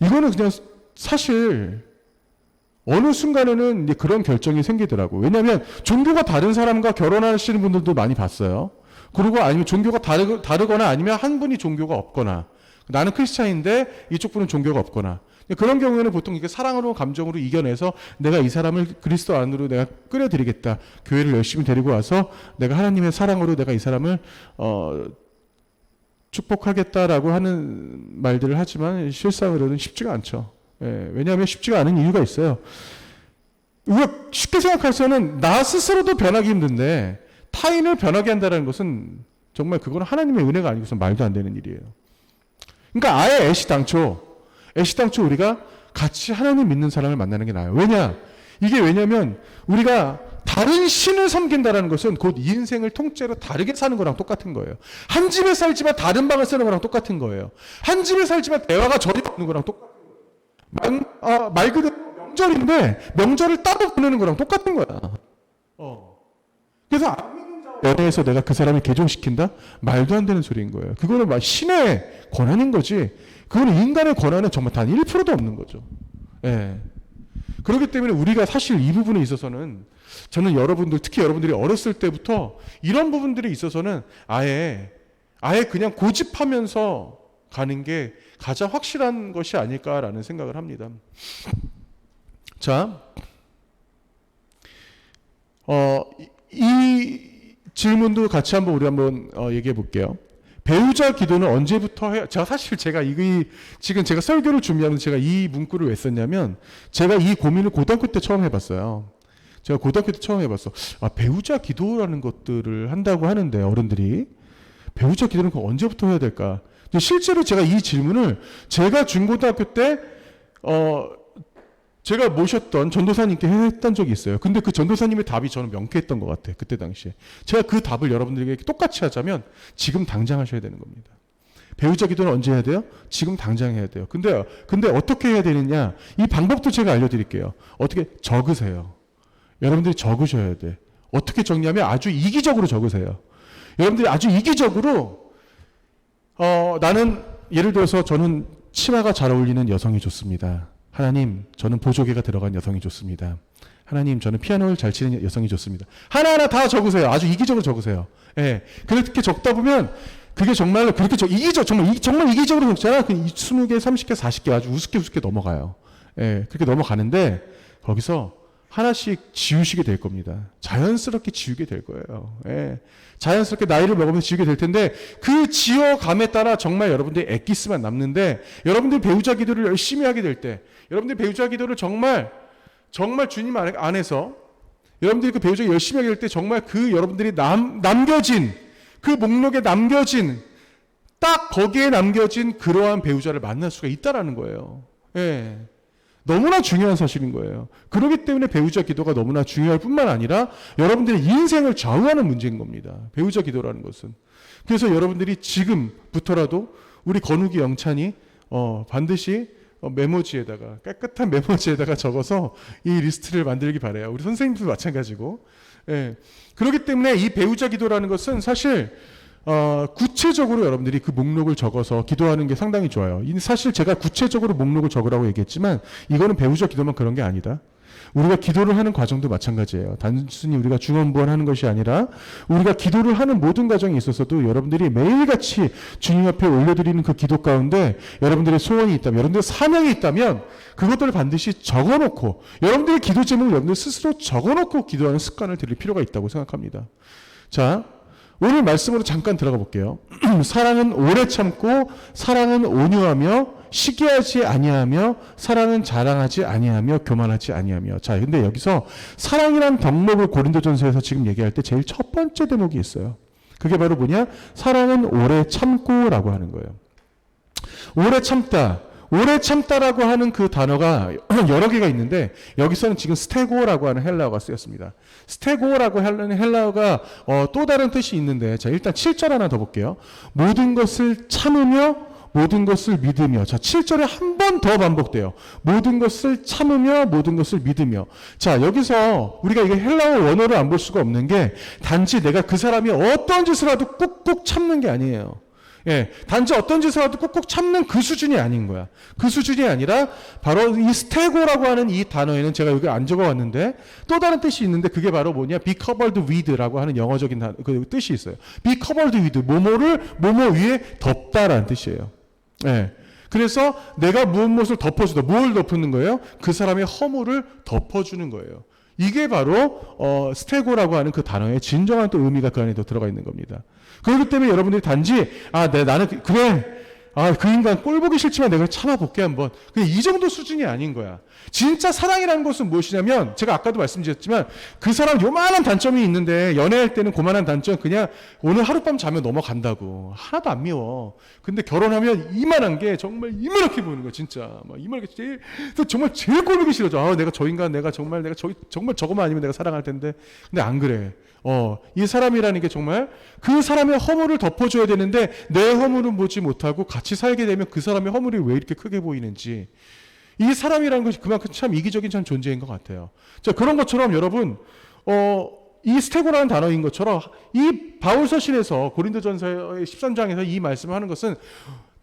이거는 그냥 사실 어느 순간에는 이제 그런 결정이 생기더라고. 왜냐하면 종교가 다른 사람과 결혼하시는 분들도 많이 봤어요. 그리고 아니면 종교가 다르거나 아니면 한 분이 종교가 없거나, 나는 크리스찬인데 이쪽 분은 종교가 없거나, 그런 경우에는 보통 이렇게 사랑으로 감정으로 이겨내서 내가 이 사람을 그리스도 안으로 내가 끌어들이겠다, 교회를 열심히 데리고 와서 내가 하나님의 사랑으로 내가 이 사람을 축복하겠다라고 하는 말들을 하지만 실상으로는 쉽지가 않죠. 예, 왜냐하면 쉽지가 않은 이유가 있어요. 우리가 쉽게 생각해서는 나 스스로도 변하기 힘든데 타인을 변하게 한다는 것은 정말 그건 하나님의 은혜가 아니고서 말도 안 되는 일이에요. 그러니까 아예 애시당초 우리가 같이 하나님 믿는 사람을 만나는 게 나아요. 왜냐면 우리가 다른 신을 섬긴다는 것은 곧 인생을 통째로 다르게 사는 거랑 똑같은 거예요. 한 집에 살지만 다른 방을 쓰는 거랑 똑같은 거예요. 한 집에 살지만 대화가 전혀 없는 거랑 똑같은 거예요. 말 그대로 명절인데 명절을 따로 보내는 거랑 똑같은 거야. 그래서 연애에서 내가 그 사람을 개종시킨다? 말도 안 되는 소리인 거예요. 그거는 막 신의 권한인 거지. 그거는 인간의 권한은 정말 단 1%도 없는 거죠. 예. 그렇기 때문에 우리가 사실 이 부분에 있어서는 저는 특히 여러분들이 어렸을 때부터 이런 부분들에 있어서는 아예 그냥 고집하면서 가는 게 가장 확실한 것이 아닐까라는 생각을 합니다. 자, 이 질문도 같이 우리 한번 얘기해 볼게요. 배우자 기도는 언제부터 해야? 지금 제가 설교를 준비하면서 제가 이 문구를 왜 썼냐면, 제가 이 고민을 고등학교 때 처음 해봤어요. 배우자 기도라는 것들을 한다고 하는데, 어른들이 배우자 기도는 언제부터 해야 될까? 실제로 제가 이 질문을 제가 중고등학교 때 제가 모셨던 전도사님께 했던 적이 있어요. 근데 그 전도사님의 답이 저는 명쾌했던 것 같아요. 그때 당시에. 제가 그 답을 여러분들에게 똑같이 하자면 지금 당장 하셔야 되는 겁니다. 배우자 기도는 언제 해야 돼요? 지금 당장 해야 돼요. 근데 어떻게 해야 되느냐? 이 방법도 제가 알려드릴게요. 어떻게 적으세요. 여러분들이 적으셔야 돼. 어떻게 적냐면 아주 이기적으로 적으세요. 여러분들이 아주 이기적으로 나는 예를 들어서 저는 치마가 잘 어울리는 여성이 좋습니다. 하나님, 저는 보조개가 들어간 여성이 좋습니다. 하나님, 저는 피아노를 잘 치는 여성이 좋습니다. 하나하나 다 적으세요. 아주 이기적으로 적으세요. 예. 그렇게 적다 보면 그게 정말로 그렇게 정말 이기적으로 적잖아. 그 20개, 30개, 40개 아주 우습게 넘어가요. 예. 그렇게 넘어가는데 거기서 하나씩 지우시게 될 겁니다. 자연스럽게 지우게 될 거예요. 예. 자연스럽게 나이를 먹으면서 지우게 될 텐데, 그 지어감에 따라 정말 여러분들의 엑기스만 남는데, 여러분들이 배우자 기도를 열심히 하게 될 때, 여러분들이 배우자 기도를 정말 주님 안에서 여러분들이 그 배우자 열심히 하게 될 때, 정말 그 여러분들이 남겨진 그 목록에 남겨진 딱 거기에 남겨진 그러한 배우자를 만날 수가 있다라는 거예요. 예. 너무나 중요한 사실인 거예요. 그렇기 때문에 배우자 기도가 너무나 중요할 뿐만 아니라 여러분들의 인생을 좌우하는 문제인 겁니다. 배우자 기도라는 것은. 그래서 여러분들이 지금부터라도 우리 건욱이 영찬이 반드시 메모지에다가 깨끗한 메모지에다가 적어서 이 리스트를 만들기 바래요. 우리 선생님도 마찬가지고. 예. 그렇기 때문에 이 배우자 기도라는 것은 사실 구체적으로 여러분들이 그 목록을 적어서 기도하는 게 상당히 좋아요. 사실 제가 구체적으로 목록을 적으라고 얘기했지만 이거는 배우자 기도만 그런 게 아니다. 우리가 기도를 하는 과정도 마찬가지예요. 단순히 우리가 중언부언하는 것이 아니라 우리가 기도를 하는 모든 과정에 있어서도 여러분들이 매일같이 주님 앞에 올려드리는 그 기도 가운데 여러분들의 소원이 있다면, 여러분들의 사명이 있다면 그것들을 반드시 적어놓고 여러분들의 기도 제목을 여러분들 스스로 적어놓고 기도하는 습관을 들일 필요가 있다고 생각합니다. 자, 오늘 말씀으로 잠깐 들어가 볼게요. 사랑은 오래 참고 사랑은 온유하며 시기하지 아니하며 사랑은 자랑하지 아니하며 교만하지 아니하며. 자, 근데 여기서 사랑이란 덕목을 고린도전서에서 지금 얘기할 때 제일 첫 번째 대목이 있어요. 그게 바로 뭐냐? 사랑은 오래 참고라고 하는 거예요. 오래 참다. 오래 참다라고 하는 그 단어가 여러 개가 있는데 여기서는 지금 스테고라고 하는 헬라어가 쓰였습니다. 스테고라고 하는 헬라어가 또 다른 뜻이 있는데, 자, 일단 7절 하나 더 볼게요. 모든 것을 참으며 모든 것을 믿으며. 자, 7절에 한 번 더 반복돼요. 모든 것을 참으며 모든 것을 믿으며. 자, 여기서 우리가 이게 헬라어 원어를 안 볼 수가 없는 게 단지 내가 그 사람이 어떤 짓을 해도 꾹꾹 참는 게 아니에요. 예, 단지 어떤 짓을 해도 꾹꾹 참는 그 수준이 아닌 거야. 그 수준이 아니라 바로 이 스테고라고 하는 이 단어에는 제가 여기 안 적어왔는데 또 다른 뜻이 있는데 그게 바로 뭐냐? be covered with라고 하는 영어적인 그 뜻이 있어요. be covered with, 뭐뭐를 뭐뭐 위에 덮다라는 뜻이에요. 예. 그래서 내가 무엇을 덮어주다. 뭘 덮는 거예요? 그 사람의 허물을 덮어주는 거예요. 이게 바로 스테고라고 하는 그 단어의 진정한 또 의미가 그 안에 더 들어가 있는 겁니다. 그렇기 때문에 여러분들이 단지 나는 그래, 그 인간 꼴 보기 싫지만 내가 참아볼게 한번. 그냥 이 정도 수준이 아닌 거야. 진짜 사랑이라는 것은 무엇이냐면, 제가 아까도 말씀드렸지만 그 사람 요만한 단점이 있는데 연애할 때는 그만한 단점 그냥 오늘 하룻밤 자면 넘어간다고. 하나도 안 미워. 근데 결혼하면 이만한 게 정말 이만하게 보이는 거야. 진짜 막 이만하게 정말 제일 꼴 보기 싫어져. 내가 저 인간 내가 정말 저거만 아니면 내가 사랑할 텐데. 근데 안 그래. 이 사람이라는 게 정말 그 사람의 허물을 덮어줘야 되는데 내 허물은 보지 못하고 같이 살게 되면 그 사람의 허물이 왜 이렇게 크게 보이는지. 이 사람이라는 것이 그만큼 참 이기적인 참 존재인 것 같아요. 자, 그런 것처럼 여러분, 이 스테고라는 단어인 것처럼 이 바울 서신에서 고린도전서의 13장에서 이 말씀을 하는 것은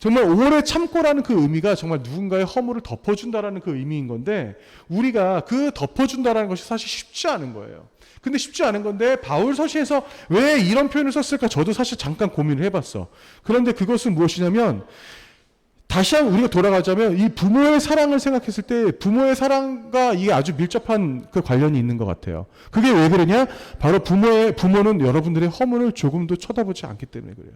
정말 오래 참고라는 그 의미가 정말 누군가의 허물을 덮어준다라는 그 의미인 건데 우리가 그 덮어준다라는 것이 사실 쉽지 않은 거예요. 근데 쉽지 않은 건데 바울 서신에서 왜 이런 표현을 썼을까 저도 사실 잠깐 고민을 해봤어. 그런데 그것은 무엇이냐면 다시 한번 우리가 돌아가자면 이 부모의 사랑을 생각했을 때 부모의 사랑과 이게 아주 밀접한 그 관련이 있는 것 같아요. 그게 왜 그러냐? 바로 부모는 여러분들의 허물을 조금도 쳐다보지 않기 때문에 그래요.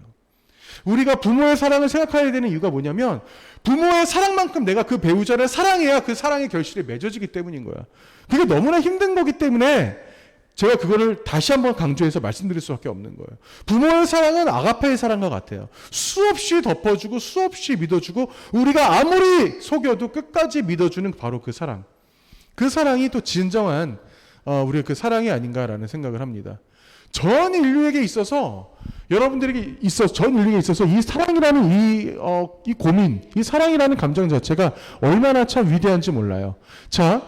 우리가 부모의 사랑을 생각해야 되는 이유가 뭐냐면 부모의 사랑만큼 내가 그 배우자를 사랑해야 그 사랑의 결실이 맺어지기 때문인 거야. 그게 너무나 힘든 거기 때문에 제가 그거를 다시 한번 강조해서 말씀드릴 수밖에 없는 거예요. 부모의 사랑은 아가페의 사랑과 같아요. 수없이 덮어주고 수없이 믿어주고 우리가 아무리 속여도 끝까지 믿어주는 바로 그 사랑. 그 사랑이 또 진정한 우리의 그 사랑이 아닌가라는 생각을 합니다. 전 인류에게 있어서 여러분들에게 전 인류에게 있어서 이 사랑이라는 이 고민, 이 사랑이라는 감정 자체가 얼마나 참 위대한지 몰라요. 자,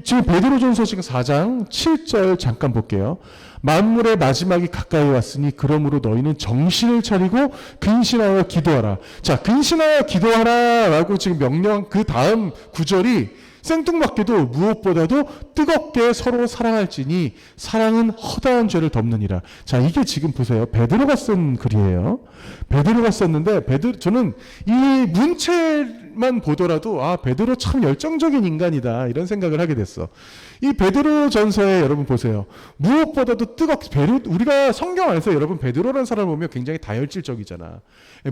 지금 베드로전서 지금 4장 7절 잠깐 볼게요. 만물의 마지막이 가까이 왔으니 그러므로 너희는 정신을 차리고 근신하여 기도하라. 자, 근신하여 기도하라라고 지금 명령 그 다음 구절이 생뚱맞게도 무엇보다도 뜨겁게 서로 사랑할지니 사랑은 허다한 죄를 덮느니라. 자, 이게 지금 보세요. 베드로가 쓴 글이에요. 베드로가 썼는데 저는 이 문체만 보더라도 베드로 참 열정적인 인간이다 이런 생각을 하게 됐어. 이 베드로 전서에 여러분 보세요. 무엇보다도 우리가 성경 안에서 여러분 베드로라는 사람을 보면 굉장히 다혈질적이잖아.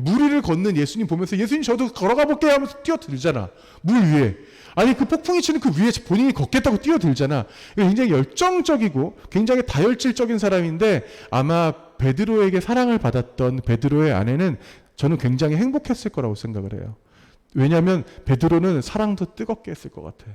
물 위를 걷는 예수님 보면서 예수님 저도 걸어가 볼게요 하면서 뛰어들잖아. 물 위에. 아니 그 폭풍이 치는 그 위에 본인이 걷겠다고 뛰어들잖아. 굉장히 열정적이고 굉장히 다혈질적인 사람인데 아마 베드로에게 사랑을 받았던 베드로의 아내는 저는 굉장히 행복했을 거라고 생각을 해요. 왜냐하면 베드로는 사랑도 뜨겁게 했을 것 같아.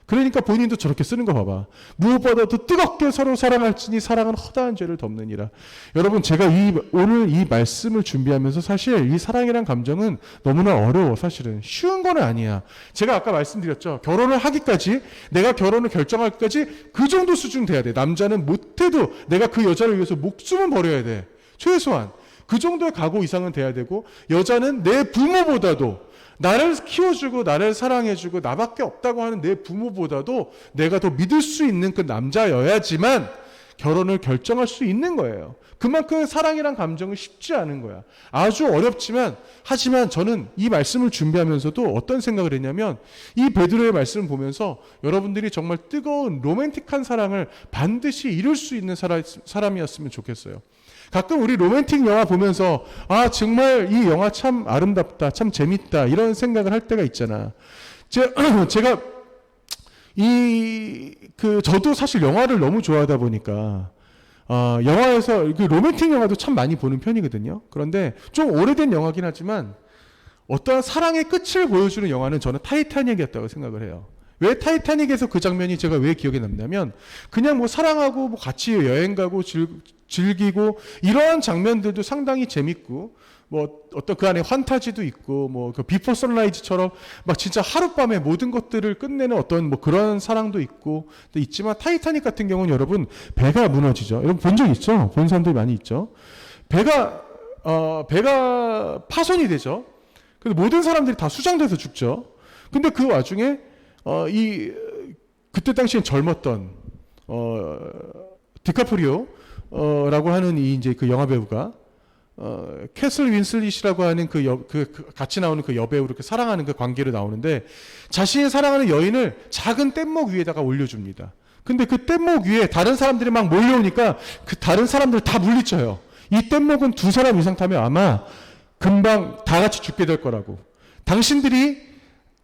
그러니까 본인도 저렇게 쓰는 거 봐봐. 무엇보다도 뜨겁게 서로 사랑할지니 사랑은 허다한 죄를 덮느니라. 여러분, 제가 오늘 이 말씀을 준비하면서 사실 이 사랑이란 감정은 너무나 어려워. 사실은 쉬운 건 아니야. 제가 아까 말씀드렸죠. 결혼을 하기까지, 내가 결혼을 결정하기까지 그 정도 수준 돼야 돼. 남자는 못해도 내가 그 여자를 위해서 목숨은 버려야 돼. 최소한 그 정도의 각오 이상은 돼야 되고, 여자는 내 부모보다도, 나를 키워주고 나를 사랑해주고 나밖에 없다고 하는 내 부모보다도 내가 더 믿을 수 있는 그 남자여야지만 결혼을 결정할 수 있는 거예요. 그만큼 사랑이란 감정은 쉽지 않은 거야. 아주 어렵지만, 하지만 저는 이 말씀을 준비하면서도 어떤 생각을 했냐면, 이 베드로의 말씀을 보면서 여러분들이 정말 뜨거운 로맨틱한 사랑을 반드시 이룰 수 있는 사람이었으면 좋겠어요. 가끔 우리 로맨틱 영화 보면서 정말 이 영화 참 아름답다, 참 재밌다, 이런 생각을 할 때가 있잖아. 제가 저도 사실 영화를 너무 좋아하다 보니까 영화에서 그 로맨틱 영화도 참 많이 보는 편이거든요. 그런데 좀 오래된 영화긴 하지만 어떠한 사랑의 끝을 보여주는 영화는 저는 타이타닉이었다고 생각을 해요. 왜 타이타닉에서 그 장면이 제가 왜 기억에 남냐면, 그냥 뭐 사랑하고 뭐 같이 여행 가고 즐기고 이러한 장면들도 상당히 재밌고, 뭐 어떤 그 안에 환타지도 있고, 뭐 그 비포 선라이즈처럼 막 진짜 하룻밤에 모든 것들을 끝내는 어떤 뭐 그런 사랑도 있고, 있지만 타이타닉 같은 경우는 여러분 배가 무너지죠. 여러분 본 적 있죠? 본 사람들이 많이 있죠. 배가 파손이 되죠. 그래서 모든 사람들이 다 수장돼서 죽죠. 근데 그 와중에 그때 당시엔 젊었던 디카프리오라고 하는 이제 그 영화 배우가 캐슬 윈슬릿이라고 하는 같이 나오는 그 여배우 이렇게 사랑하는 그 관계로 나오는데, 자신이 사랑하는 여인을 작은 뗏목 위에다가 올려줍니다. 근데 그 뗏목 위에 다른 사람들이 막 몰려오니까 그 다른 사람들 다 물리쳐요. 이 뗏목은 2사람 이상 타면 아마 금방 다 같이 죽게 될 거라고. 당신들이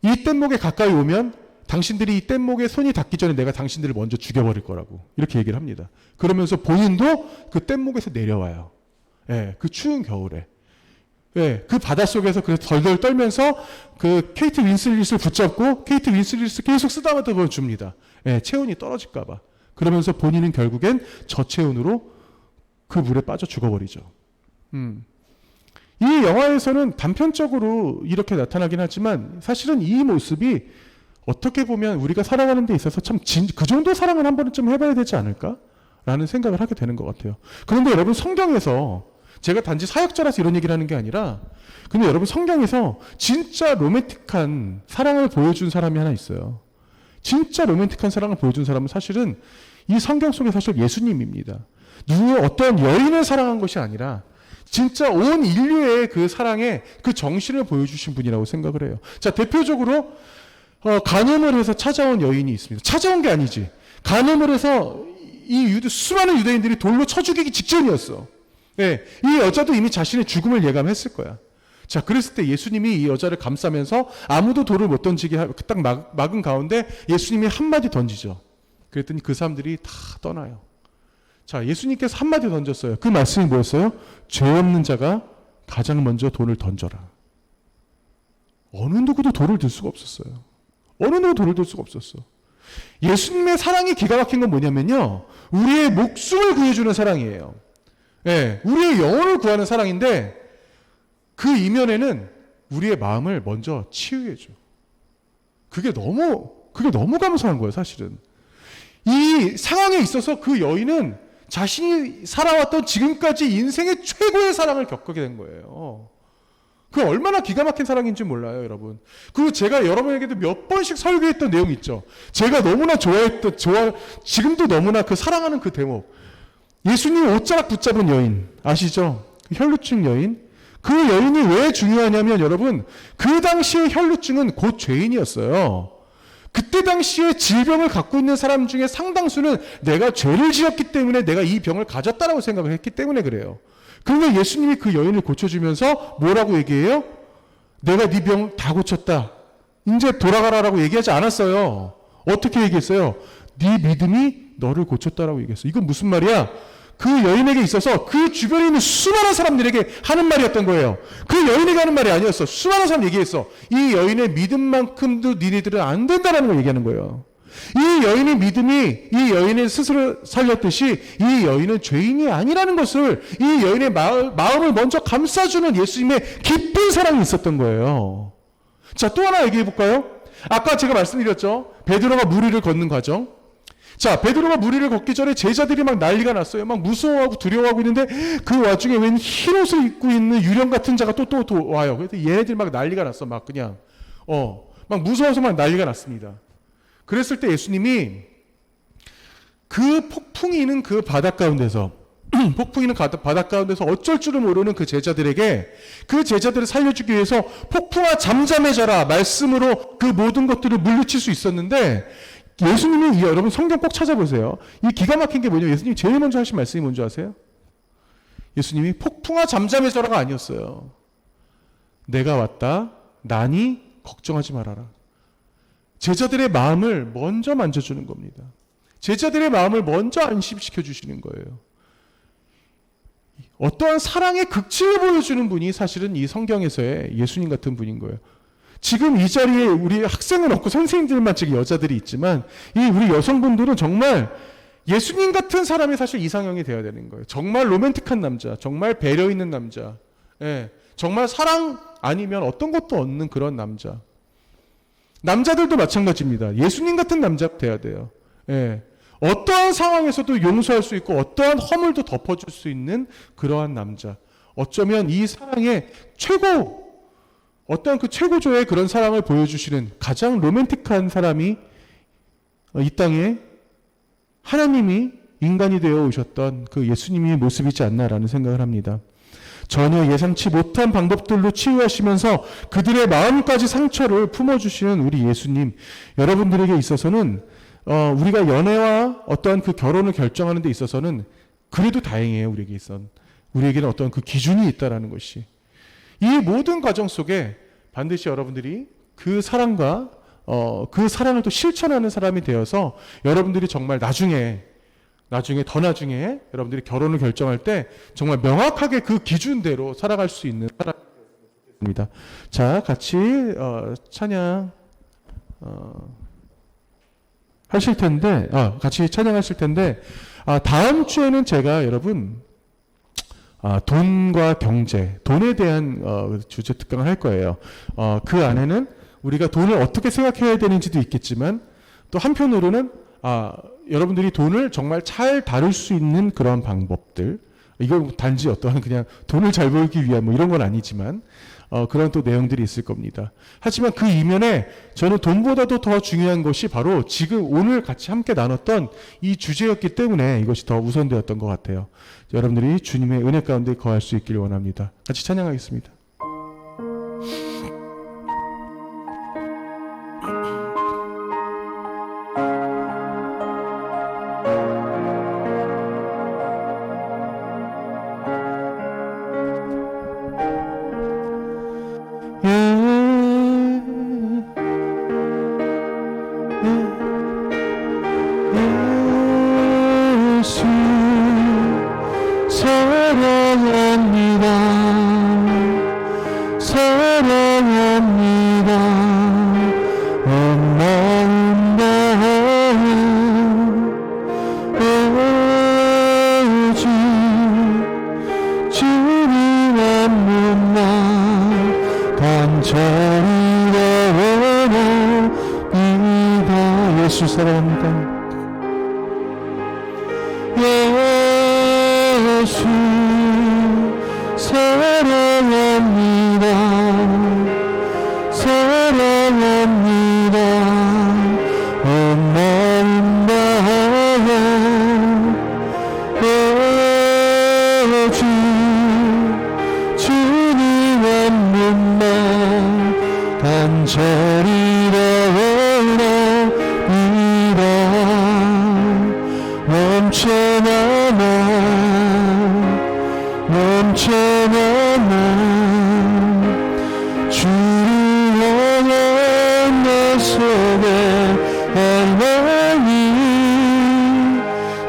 이 뗏목에 가까이 오면 당신들이 이 뗏목에 손이 닿기 전에 내가 당신들을 먼저 죽여버릴 거라고, 이렇게 얘기를 합니다. 그러면서 본인도 그 뗏목에서 내려와요. 예, 그 추운 겨울에. 예, 그 바닷속에서 그 덜덜 떨면서 그 케이트 윈슬릿을 붙잡고 케이트 윈슬릿을 계속 쓰다듬어 줍니다. 예, 체온이 떨어질까봐. 그러면서 본인은 결국엔 저체온으로 그 물에 빠져 죽어버리죠. 이 영화에서는 단편적으로 이렇게 나타나긴 하지만, 사실은 이 모습이 어떻게 보면 우리가 살아가는 데 있어서 참 그 정도 사랑을 한 번은 좀 해봐야 되지 않을까? 라는 생각을 하게 되는 것 같아요. 그런데 여러분, 성경에서, 제가 단지 사역자라서 이런 얘기를 하는 게 아니라, 근데 여러분 성경에서 진짜 로맨틱한 사랑을 보여준 사람이 하나 있어요. 진짜 로맨틱한 사랑을 보여준 사람은 사실은 이 성경 속에 사실 예수님입니다. 어떤 여인을 사랑한 것이 아니라 진짜 온 인류의 그 사랑의 그 정신을 보여주신 분이라고 생각을 해요. 자, 대표적으로 간음을 해서 찾아온 여인이 있습니다. 찾아온 게 아니지. 간음을 해서 수많은 유대인들이 돌로 쳐 죽이기 직전이었어. 네, 이 여자도 이미 자신의 죽음을 예감했을 거야. 자, 그랬을 때 예수님이 이 여자를 감싸면서 아무도 돌을 못 던지게 딱 막은 가운데 예수님이 한마디 던지죠. 그랬더니 그 사람들이 다 떠나요. 자, 예수님께서 한마디 던졌어요. 그 말씀이 뭐였어요? 죄 없는 자가 가장 먼저 돌을 던져라. 어느 누구도 돌을 들 수가 없었어요. 어느 누구도 돌을 들 수가 없었어. 예수님의 사랑이 기가 막힌 건 뭐냐면요, 우리의 목숨을 구해주는 사랑이에요. 예, 우리의 영혼을 구하는 사랑인데, 그 이면에는 우리의 마음을 먼저 치유해줘. 그게 너무 감사한 거예요, 사실은. 이 상황에 있어서 그 여인은 자신이 살아왔던 지금까지 인생의 최고의 사랑을 겪게 된 거예요. 그 얼마나 기가 막힌 사랑인지 몰라요, 여러분. 그리고 제가 여러분에게도 몇 번씩 설교했던 내용 있죠. 제가 너무나 지금도 너무나 그 사랑하는 그 대목. 예수님 옷자락 붙잡은 여인 아시죠? 그 혈루증 여인. 그 여인이 왜 중요하냐면, 여러분, 그 당시의 혈루증은 곧 죄인이었어요. 그때 당시에 질병을 갖고 있는 사람 중에 상당수는 내가 죄를 지었기 때문에 내가 이 병을 가졌다라고 생각을 했기 때문에 그래요. 그런데 예수님이 그 여인을 고쳐주면서 뭐라고 얘기해요? 내가 네 병 다 고쳤다, 이제 돌아가라라고 얘기하지 않았어요. 어떻게 얘기했어요? 네 믿음이 너를 고쳤다라고 얘기했어요. 이건 무슨 말이야? 그 여인에게 있어서 그 주변에 있는 수많은 사람들에게 하는 말이었던 거예요. 그 여인에게 하는 말이 아니었어. 수많은 사람 얘기했어. 이 여인의 믿음만큼도 니네들은 안 된다라는 걸 얘기하는 거예요. 이 여인의 믿음이 이 여인을 스스로 살렸듯이 이 여인은 죄인이 아니라는 것을 이 여인의 마음을 먼저 감싸주는 예수님의 깊은 사랑이 있었던 거예요. 자, 또 하나 얘기해 볼까요? 아까 제가 말씀드렸죠. 베드로가 물 위를 걷는 과정. 자, 베드로가 물 위를 걷기 전에 제자들이 막 난리가 났어요. 막 무서워하고 두려워하고 있는데 그 와중에 웬 흰옷을 입고 있는 유령 같은 자가 또 와요. 그래서 얘네들 막 난리가 났어. 막 그냥 막 무서워서 막 난리가 났습니다. 그랬을 때 예수님이 그 폭풍이 있는 그 바다 가운데서 폭풍이 있는 바다 가운데서 어쩔 줄을 모르는 그 제자들에게 그 제자들을 살려주기 위해서 폭풍아 잠잠해져라 말씀으로 그 모든 것들을 물리칠 수 있었는데 예수님이 여러분 성경 꼭 찾아보세요. 이 기가 막힌 게 뭐냐면 예수님이 제일 먼저 하신 말씀이 뭔지 아세요? 예수님이 폭풍아 잠잠해져라가 아니었어요. 내가 왔다. 나니 걱정하지 말아라. 제자들의 마음을 먼저 만져주는 겁니다. 제자들의 마음을 먼저 안심시켜 주시는 거예요. 어떠한 사랑의 극치를 보여주는 분이 사실은 이 성경에서의 예수님 같은 분인 거예요. 지금 이 자리에 우리 학생은 없고 선생님들만 지금 여자들이 있지만 이 우리 여성분들은 정말 예수님 같은 사람이 사실 이상형이 되어야 되는 거예요. 정말 로맨틱한 남자, 정말 배려 있는 남자, 정말 사랑 아니면 어떤 것도 없는 그런 남자. 남자들도 마찬가지입니다. 예수님 같은 남자가 돼야 돼요. 어떠한 상황에서도 용서할 수 있고 어떠한 허물도 덮어줄 수 있는 그러한 남자. 어쩌면 이 사랑의 어떠한 그 최고조의 그런 사랑을 보여주시는 가장 로맨틱한 사람이 이 땅에 하나님이 인간이 되어 오셨던 그 예수님의 모습이지 않나라는 생각을 합니다. 전혀 예상치 못한 방법들로 치유하시면서 그들의 마음까지 상처를 품어주시는 우리 예수님, 여러분들에게 있어서는 우리가 연애와 어떠한 그 결혼을 결정하는 데 있어서는 그래도 다행이에요. 우리에게는 어떤 그 기준이 있다라는 것이. 이 모든 과정 속에 반드시 여러분들이 그 사랑과 그 사랑을 또 실천하는 사람이 되어서 여러분들이 정말 나중에 여러분들이 결혼을 결정할 때 정말 명확하게 그 기준대로 살아갈 수 있는 사람입니다. 자, 같이 찬양 하실 텐데, 같이 찬양하실 텐데, 다음 주에는 제가 여러분 돈과 경제, 돈에 대한 주제 특강을 할 거예요. 그 안에는 우리가 돈을 어떻게 생각해야 되는지도 있겠지만 또 한편으로는 여러분들이 돈을 정말 잘 다룰 수 있는 그런 방법들, 이건 단지 어떠한 그냥 돈을 잘 벌기 위한 뭐 이런 건 아니지만 그런 또 내용들이 있을 겁니다. 하지만 그 이면에 저는 돈보다도 더 중요한 것이 바로 지금 오늘 같이 함께 나눴던 이 주제였기 때문에 이것이 더 우선되었던 것 같아요. 여러분들이 주님의 은혜 가운데 거할 수 있기를 원합니다. 같이 찬양하겠습니다. 예수 사랑합니다. 예수 사랑합니다. 사랑합니다. 온 마음 다해 주님 없는 날 간절히 넘쳐나나 주를 향한 내 속에 하나님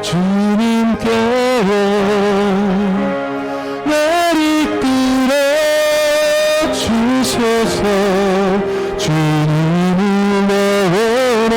주님께 날 이끌어 주소서. 주님을 내어라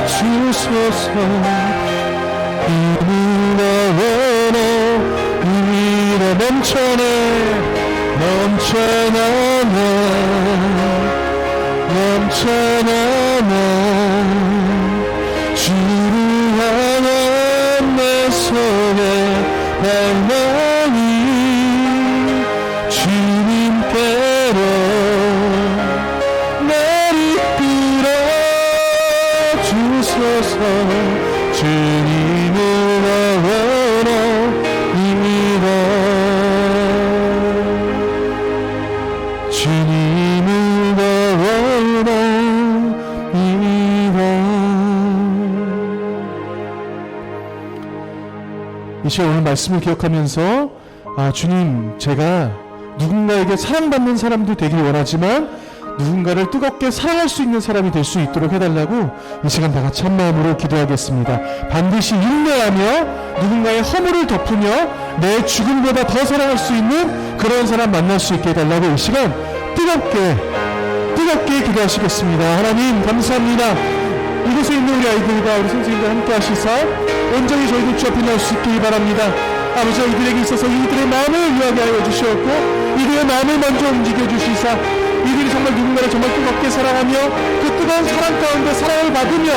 주소서. 이미가 원해 이미가 넘쳐나 주를 향한 내 손의 갈망이 주님께로 나를 끌어주소서. 주님을 원합니다. 주님을 원합니다. 이 시간 오늘 말씀을 기억하면서 주님, 제가 누군가에게 사랑받는 사람도 되길 원하지만 누군가를 뜨겁게 사랑할 수 있는 사람이 될 수 있도록 해달라고 이 시간 다 같이 한 마음으로 기도하겠습니다. 반드시 인내하며 누군가의 허물을 덮으며 내 죽음보다 더 사랑할 수 있는 그런 사람 만날 수 있게 해달라고 이 시간 뜨겁게 기도하시겠습니다. 하나님 감사합니다. 이곳에 있는 우리 아이들과 우리 선생님과 함께 하시사 온전히 저희들 주 앞에 나올 수 있기를 바랍니다. 아버지, 이들에게 있어서 이들의 마음을 유하게 하여 주시옵고 이들의 마음을 먼저 움직여 주시사 이들이 정말 누군가를 정말 뜨겁게 사랑하며 그 뜨거운 사랑 가운데 사랑을 받으며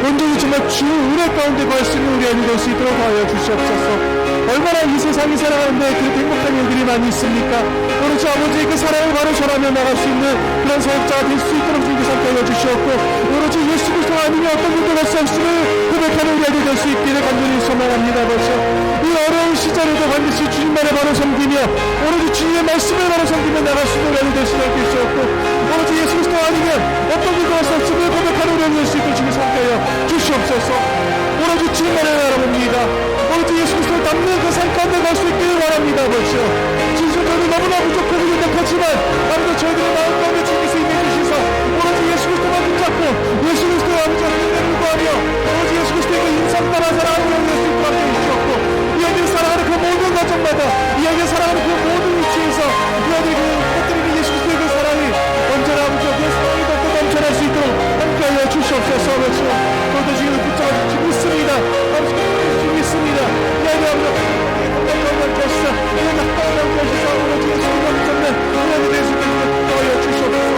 온전히 정말 주 은혜 가운데 거할 수 있는 우리 아이들 될 수 있도록 하여 주시옵소서. 얼마나 이 세상이 살아가는데 그렇게 행복한 일들이 많이 있습니까? 오로지 아버지의 그 사랑을 바로 전하며 나갈 수 있는 그런 사역자가 될 수 있도록 주님께서 함께 주시옵고 오로지 예수 그리스도 아니면 어떤 분도 할 수 없음을 고백하는 우리 아이들 될 수 있기를 간절히 소망합니다. 벌써 이 어려운 시절에도 반드시 주님만을 바로 섬기며 오로지 주님의 말씀을 바로 섬기며 나갈 수 있는 우리 아이들 될 수 있게 주시옵고 오로지 예수 그리스도 아니면 어떤 분도 할 수 없음을 고백하는 우리 아이들 될 수 있도록 주님께서 함께 주시옵소서. 오로지 주님만을 바라봅니다. 오로지 예수 그리스도를 닮는 그 산 가운데 갈 수 있기를 바랍니다. 벌써 진실 저희는 너무나 부족하고 연약하지만 아무도 저희들의 마음 가운데 주님께서 임해 주시서 오로지 예수 그리스도만 붙잡고 예수 그리스도의 아버지 하나님을 구하며 오로지 예수 그리스도의 그 인상 따라 살아가는 예수 그리스도와 함께 해주셨고 이 아이들이 살아가는 그 모든 과정마다 이 아이들이 살아가는 그 모든 위치에서 이 아이들이 그 터뜨리는 예수 그리스도의 그 사랑이 언제나 아버지 그 사랑이 더 넘쳐날 수 있도록 함께하여 주시옵소서. 그렇죠. 저도 지금 붙잡아 주시고 있습니다. 아버지 주시고 있습니다. 이 아이들 아버지 건강하게 하시사 이 낙방하게 하시사 오로지 예수님과 붙잡는 이 아이들 예수 그리스도를 하여 주시옵소서.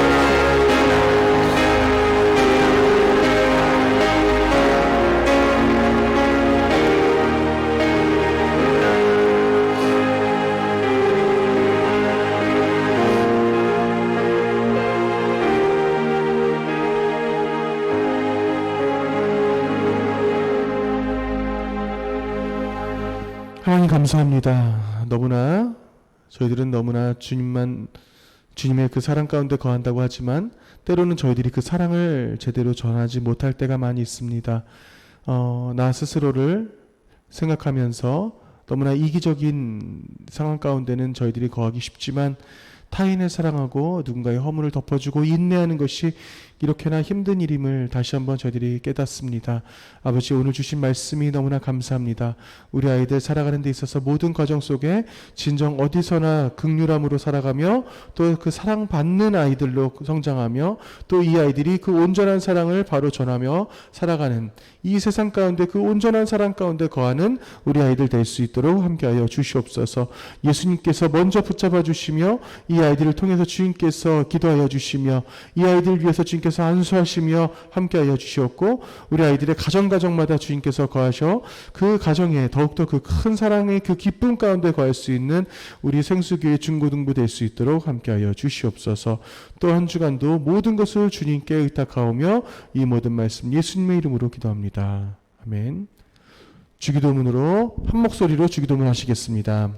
하나님 감사합니다. 너무나 저희들은 너무나 주님의 그 사랑 가운데 거한다고 하지만 때로는 저희들이 그 사랑을 제대로 전하지 못할 때가 많이 있습니다. 나 스스로를 생각하면서 너무나 이기적인 상황 가운데는 저희들이 거하기 쉽지만 타인을 사랑하고 누군가의 허물을 덮어주고 인내하는 것이 이렇게나 힘든 일임을 다시 한번 저희들이 깨닫습니다. 아버지, 오늘 주신 말씀이 너무나 감사합니다. 우리 아이들 살아가는 데 있어서 모든 과정 속에 진정 어디서나 긍휼함으로 살아가며 또 그 사랑받는 아이들로 성장하며 또 이 아이들이 그 온전한 사랑을 바로 전하며 살아가는 이 세상 가운데 그 온전한 사랑 가운데 거하는 우리 아이들 될 수 있도록 함께하여 주시옵소서. 예수님께서 먼저 붙잡아 주시며 이 아이들을 통해서 주님께서 기도하여 주시며 이 아이들을 위해서 주님께서 안수하시며 함께하여 주시옵고 우리 아이들의 가정마다 주님께서 거하셔 그 가정에 더욱더 그 큰 사랑의 그 기쁨 가운데 거할 수 있는 우리 생수교회 중고등부 될 수 있도록 함께하여 주시옵소서. 또 한 주간도 모든 것을 주님께 의탁하오며 이 모든 말씀 예수님의 이름으로 기도합니다. 아멘. 주기도문으로 한 목소리로 주기도문 하시겠습니다.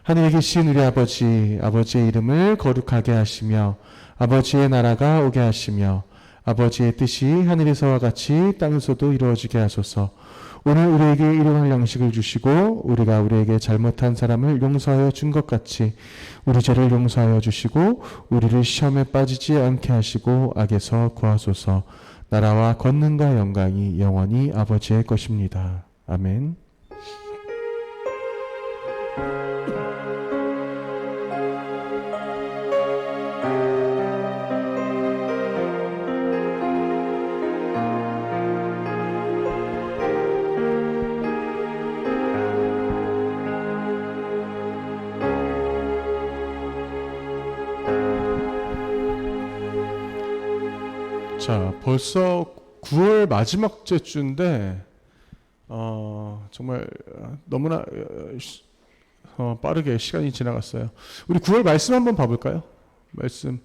하늘에 계신 우리 아버지, 아버지의 이름을 거룩하게 하시며 아버지의 나라가 오게 하시며 아버지의 뜻이 하늘에서와 같이 땅에서도 이루어지게 하소서. 오늘 우리에게 일용할 양식을 주시고 우리가 우리에게 잘못한 사람을 용서하여 준 것 같이 우리 죄를 용서하여 주시고 우리를 시험에 빠지지 않게 하시고 악에서 구하소서. 나라와 권능과 영광이 영원히 아버지의 것입니다. 아멘. 벌써 9월 마지막 주인데 정말 너무나 빠르게 시간이 지나갔어요. 우리 9월 말씀 한번 봐볼까요? 말씀.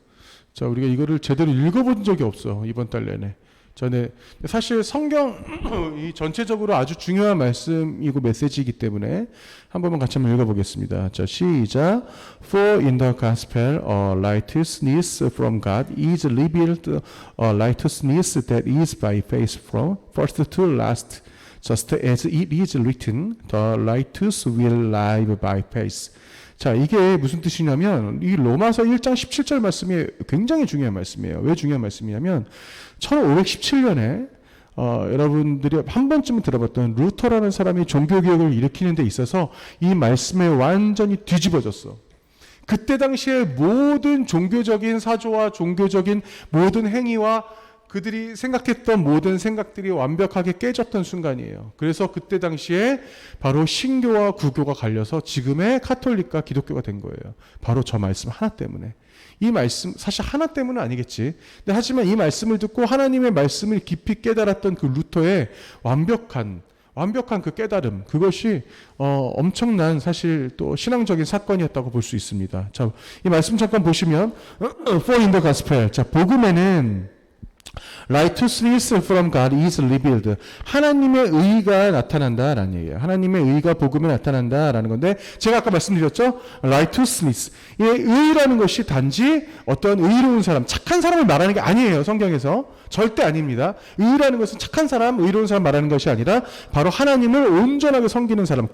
자, 우리가 이거를 제대로 읽어본 적이 없어 이번 달 내내. 전에 사실 성경이 전체적으로 아주 중요한 말씀이고 메시지이기 때문에 한 번만 같이 한번 읽어보겠습니다. 자, 시작. For in the gospel a righteousness from God is revealed, a righteousness that is by faith from first to last. Just as it is written, the righteous will live by faith. 자, 이게 무슨 뜻이냐면 이 로마서 1장 17절 말씀이 굉장히 중요한 말씀이에요. 왜 중요한 말씀이냐면 1517년에 여러분들이 한 번쯤은 들어봤던 루터라는 사람이 종교개혁을 일으키는 데 있어서 이 말씀에 완전히 뒤집어졌어. 그때 당시에 모든 종교적인 사조와 종교적인 모든 행위와 그들이 생각했던 모든 생각들이 완벽하게 깨졌던 순간이에요. 그래서 그때 당시에 바로 신교와 구교가 갈려서 지금의 카톨릭과 기독교가 된 거예요. 바로 저 말씀 하나 때문에. 이 말씀 사실 하나 때문은 아니겠지. 근데 하지만 이 말씀을 듣고 하나님의 말씀을 깊이 깨달았던 그 루터의 완벽한 그 깨달음, 그것이 엄청난 사실 또 신앙적인 사건이었다고 볼 수 있습니다. 자, 이 말씀 잠깐 보시면 For in the gospel. 자, 복음에는 righteousness from God is revealed. 하나님의 의가 나타난다라는 얘기예요. 하나님의 의가 복음에 나타난다라는 건데 제가 아까 말씀드렸죠? righteousness. 이 의라는 것이 단지 어떤 의로운 사람, 착한 사람을 말하는 게 아니에요. 성경에서. 절대 아닙니다. 의라는 것은 착한 사람, 의로운 사람 말하는 것이 아니라 바로 하나님을 온전하게 섬기는 사람,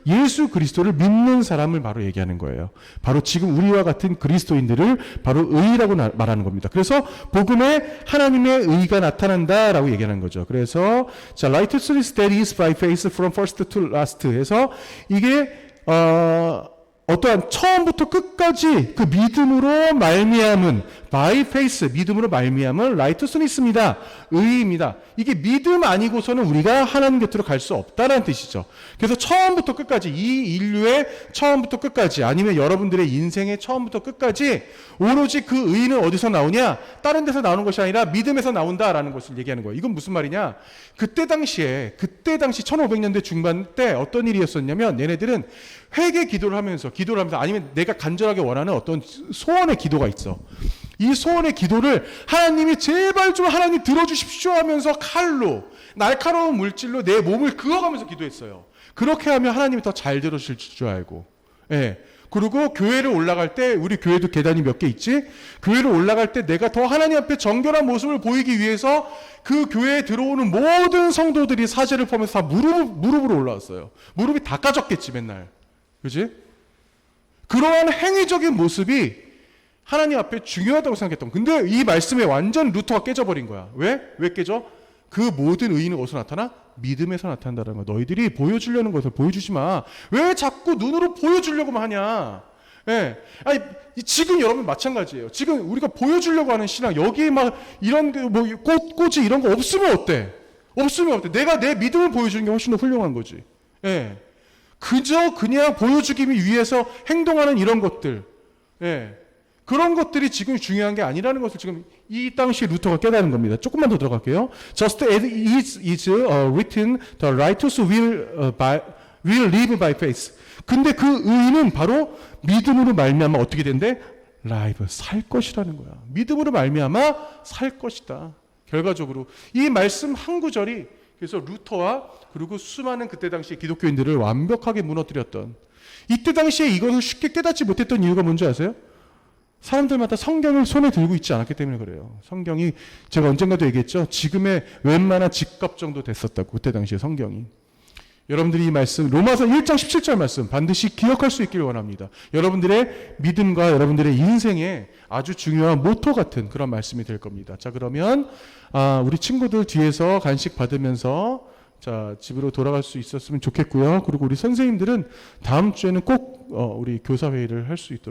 예수 그리스도를 믿는 사람을 바로 얘기하는 거예요. 바로 지금 우리와 같은 그리스도인들을 바로 의라고 말하는 겁니다. 그래서 복음에 하나님의 의가 나타난다라고 얘기하는 거죠. 그래서 자, righteousness that is by faith from first to last 해서 이게 어떠한 처음부터 끝까지 그 믿음으로 말미암은 by faith, 믿음으로 말미암은 righteousness입니다. 의입니다. 이게 믿음 아니고서는 우리가 하나님 곁으로 갈 수 없다는 뜻이죠. 그래서 처음부터 끝까지 이 인류의 처음부터 끝까지 아니면 여러분들의 인생의 처음부터 끝까지 오로지 그 의는 어디서 나오냐? 다른 데서 나오는 것이 아니라 믿음에서 나온다라는 것을 얘기하는 거예요. 이건 무슨 말이냐? 그때 당시 1500년대 중반 때 어떤 일이 있었냐면 얘네들은 회개 기도를 하면서 아니면 내가 간절하게 원하는 어떤 소원의 기도가 있어. 이 소원의 기도를 하나님이 제발 좀 하나님 들어주십시오 하면서 칼로 날카로운 물질로 내 몸을 그어가면서 기도했어요. 그렇게 하면 하나님이 더 잘 들어주실 줄 알고. 예. 그리고 교회를 올라갈 때 우리 교회도 계단이 몇 개 있지? 교회를 올라갈 때 내가 더 하나님 앞에 정결한 모습을 보이기 위해서 그 교회에 들어오는 모든 성도들이 사제를 포함해서 다 무릎으로 올라왔어요. 무릎이 다 까졌겠지 맨날. 그지? 그러한 행위적인 모습이 하나님 앞에 중요하다고 생각했던. 근데 이 말씀에 완전 루터가 깨져버린 거야. 왜? 왜 깨져? 그 모든 의인은 어디서 나타나? 믿음에서 나타난다는 거야. 너희들이 보여주려는 것을 보여주지 마. 왜 자꾸 눈으로 보여주려고만 하냐? 예. 아니, 지금 여러분 마찬가지예요. 지금 우리가 보여주려고 하는 신앙, 여기에 막 이런 뭐 꽃이 이런 거 없으면 어때? 내가 내 믿음을 보여주는 게 훨씬 더 훌륭한 거지. 예. 그냥 보여주기 위해서 행동하는 이런 것들. 예. 그런 것들이 지금 중요한 게 아니라는 것을 지금 이 당시 루터가 깨달은 겁니다. 조금만 더 들어갈게요. Just as it is written, the righteous will live by faith. 근데 그 의는 바로 믿음으로 말미암아 어떻게 된대? live, 살 것이라는 거야. 믿음으로 말미암아 살 것이다. 결과적으로 이 말씀 한 구절이 그래서 루터와 그리고 수많은 그때 당시 기독교인들을 완벽하게 무너뜨렸던, 이때 당시에 이것을 쉽게 깨닫지 못했던 이유가 뭔지 아세요? 사람들마다 성경을 손에 들고 있지 않았기 때문에 그래요. 성경이 제가 언젠가도 얘기했죠. 지금의 웬만한 집값 정도 됐었다고. 그때 당시에 성경이. 여러분들이 이 말씀 로마서 1장 17절 말씀 반드시 기억할 수 있기를 원합니다. 여러분들의 믿음과 여러분들의 인생에 아주 중요한 모토 같은 그런 말씀이 될 겁니다. 자, 그러면 우리 친구들 뒤에서 간식 받으면서 자, 집으로 돌아갈 수 있었으면 좋겠고요. 그리고 우리 선생님들은 다음 주에는 꼭 우리 교사회의를 할 수 있도록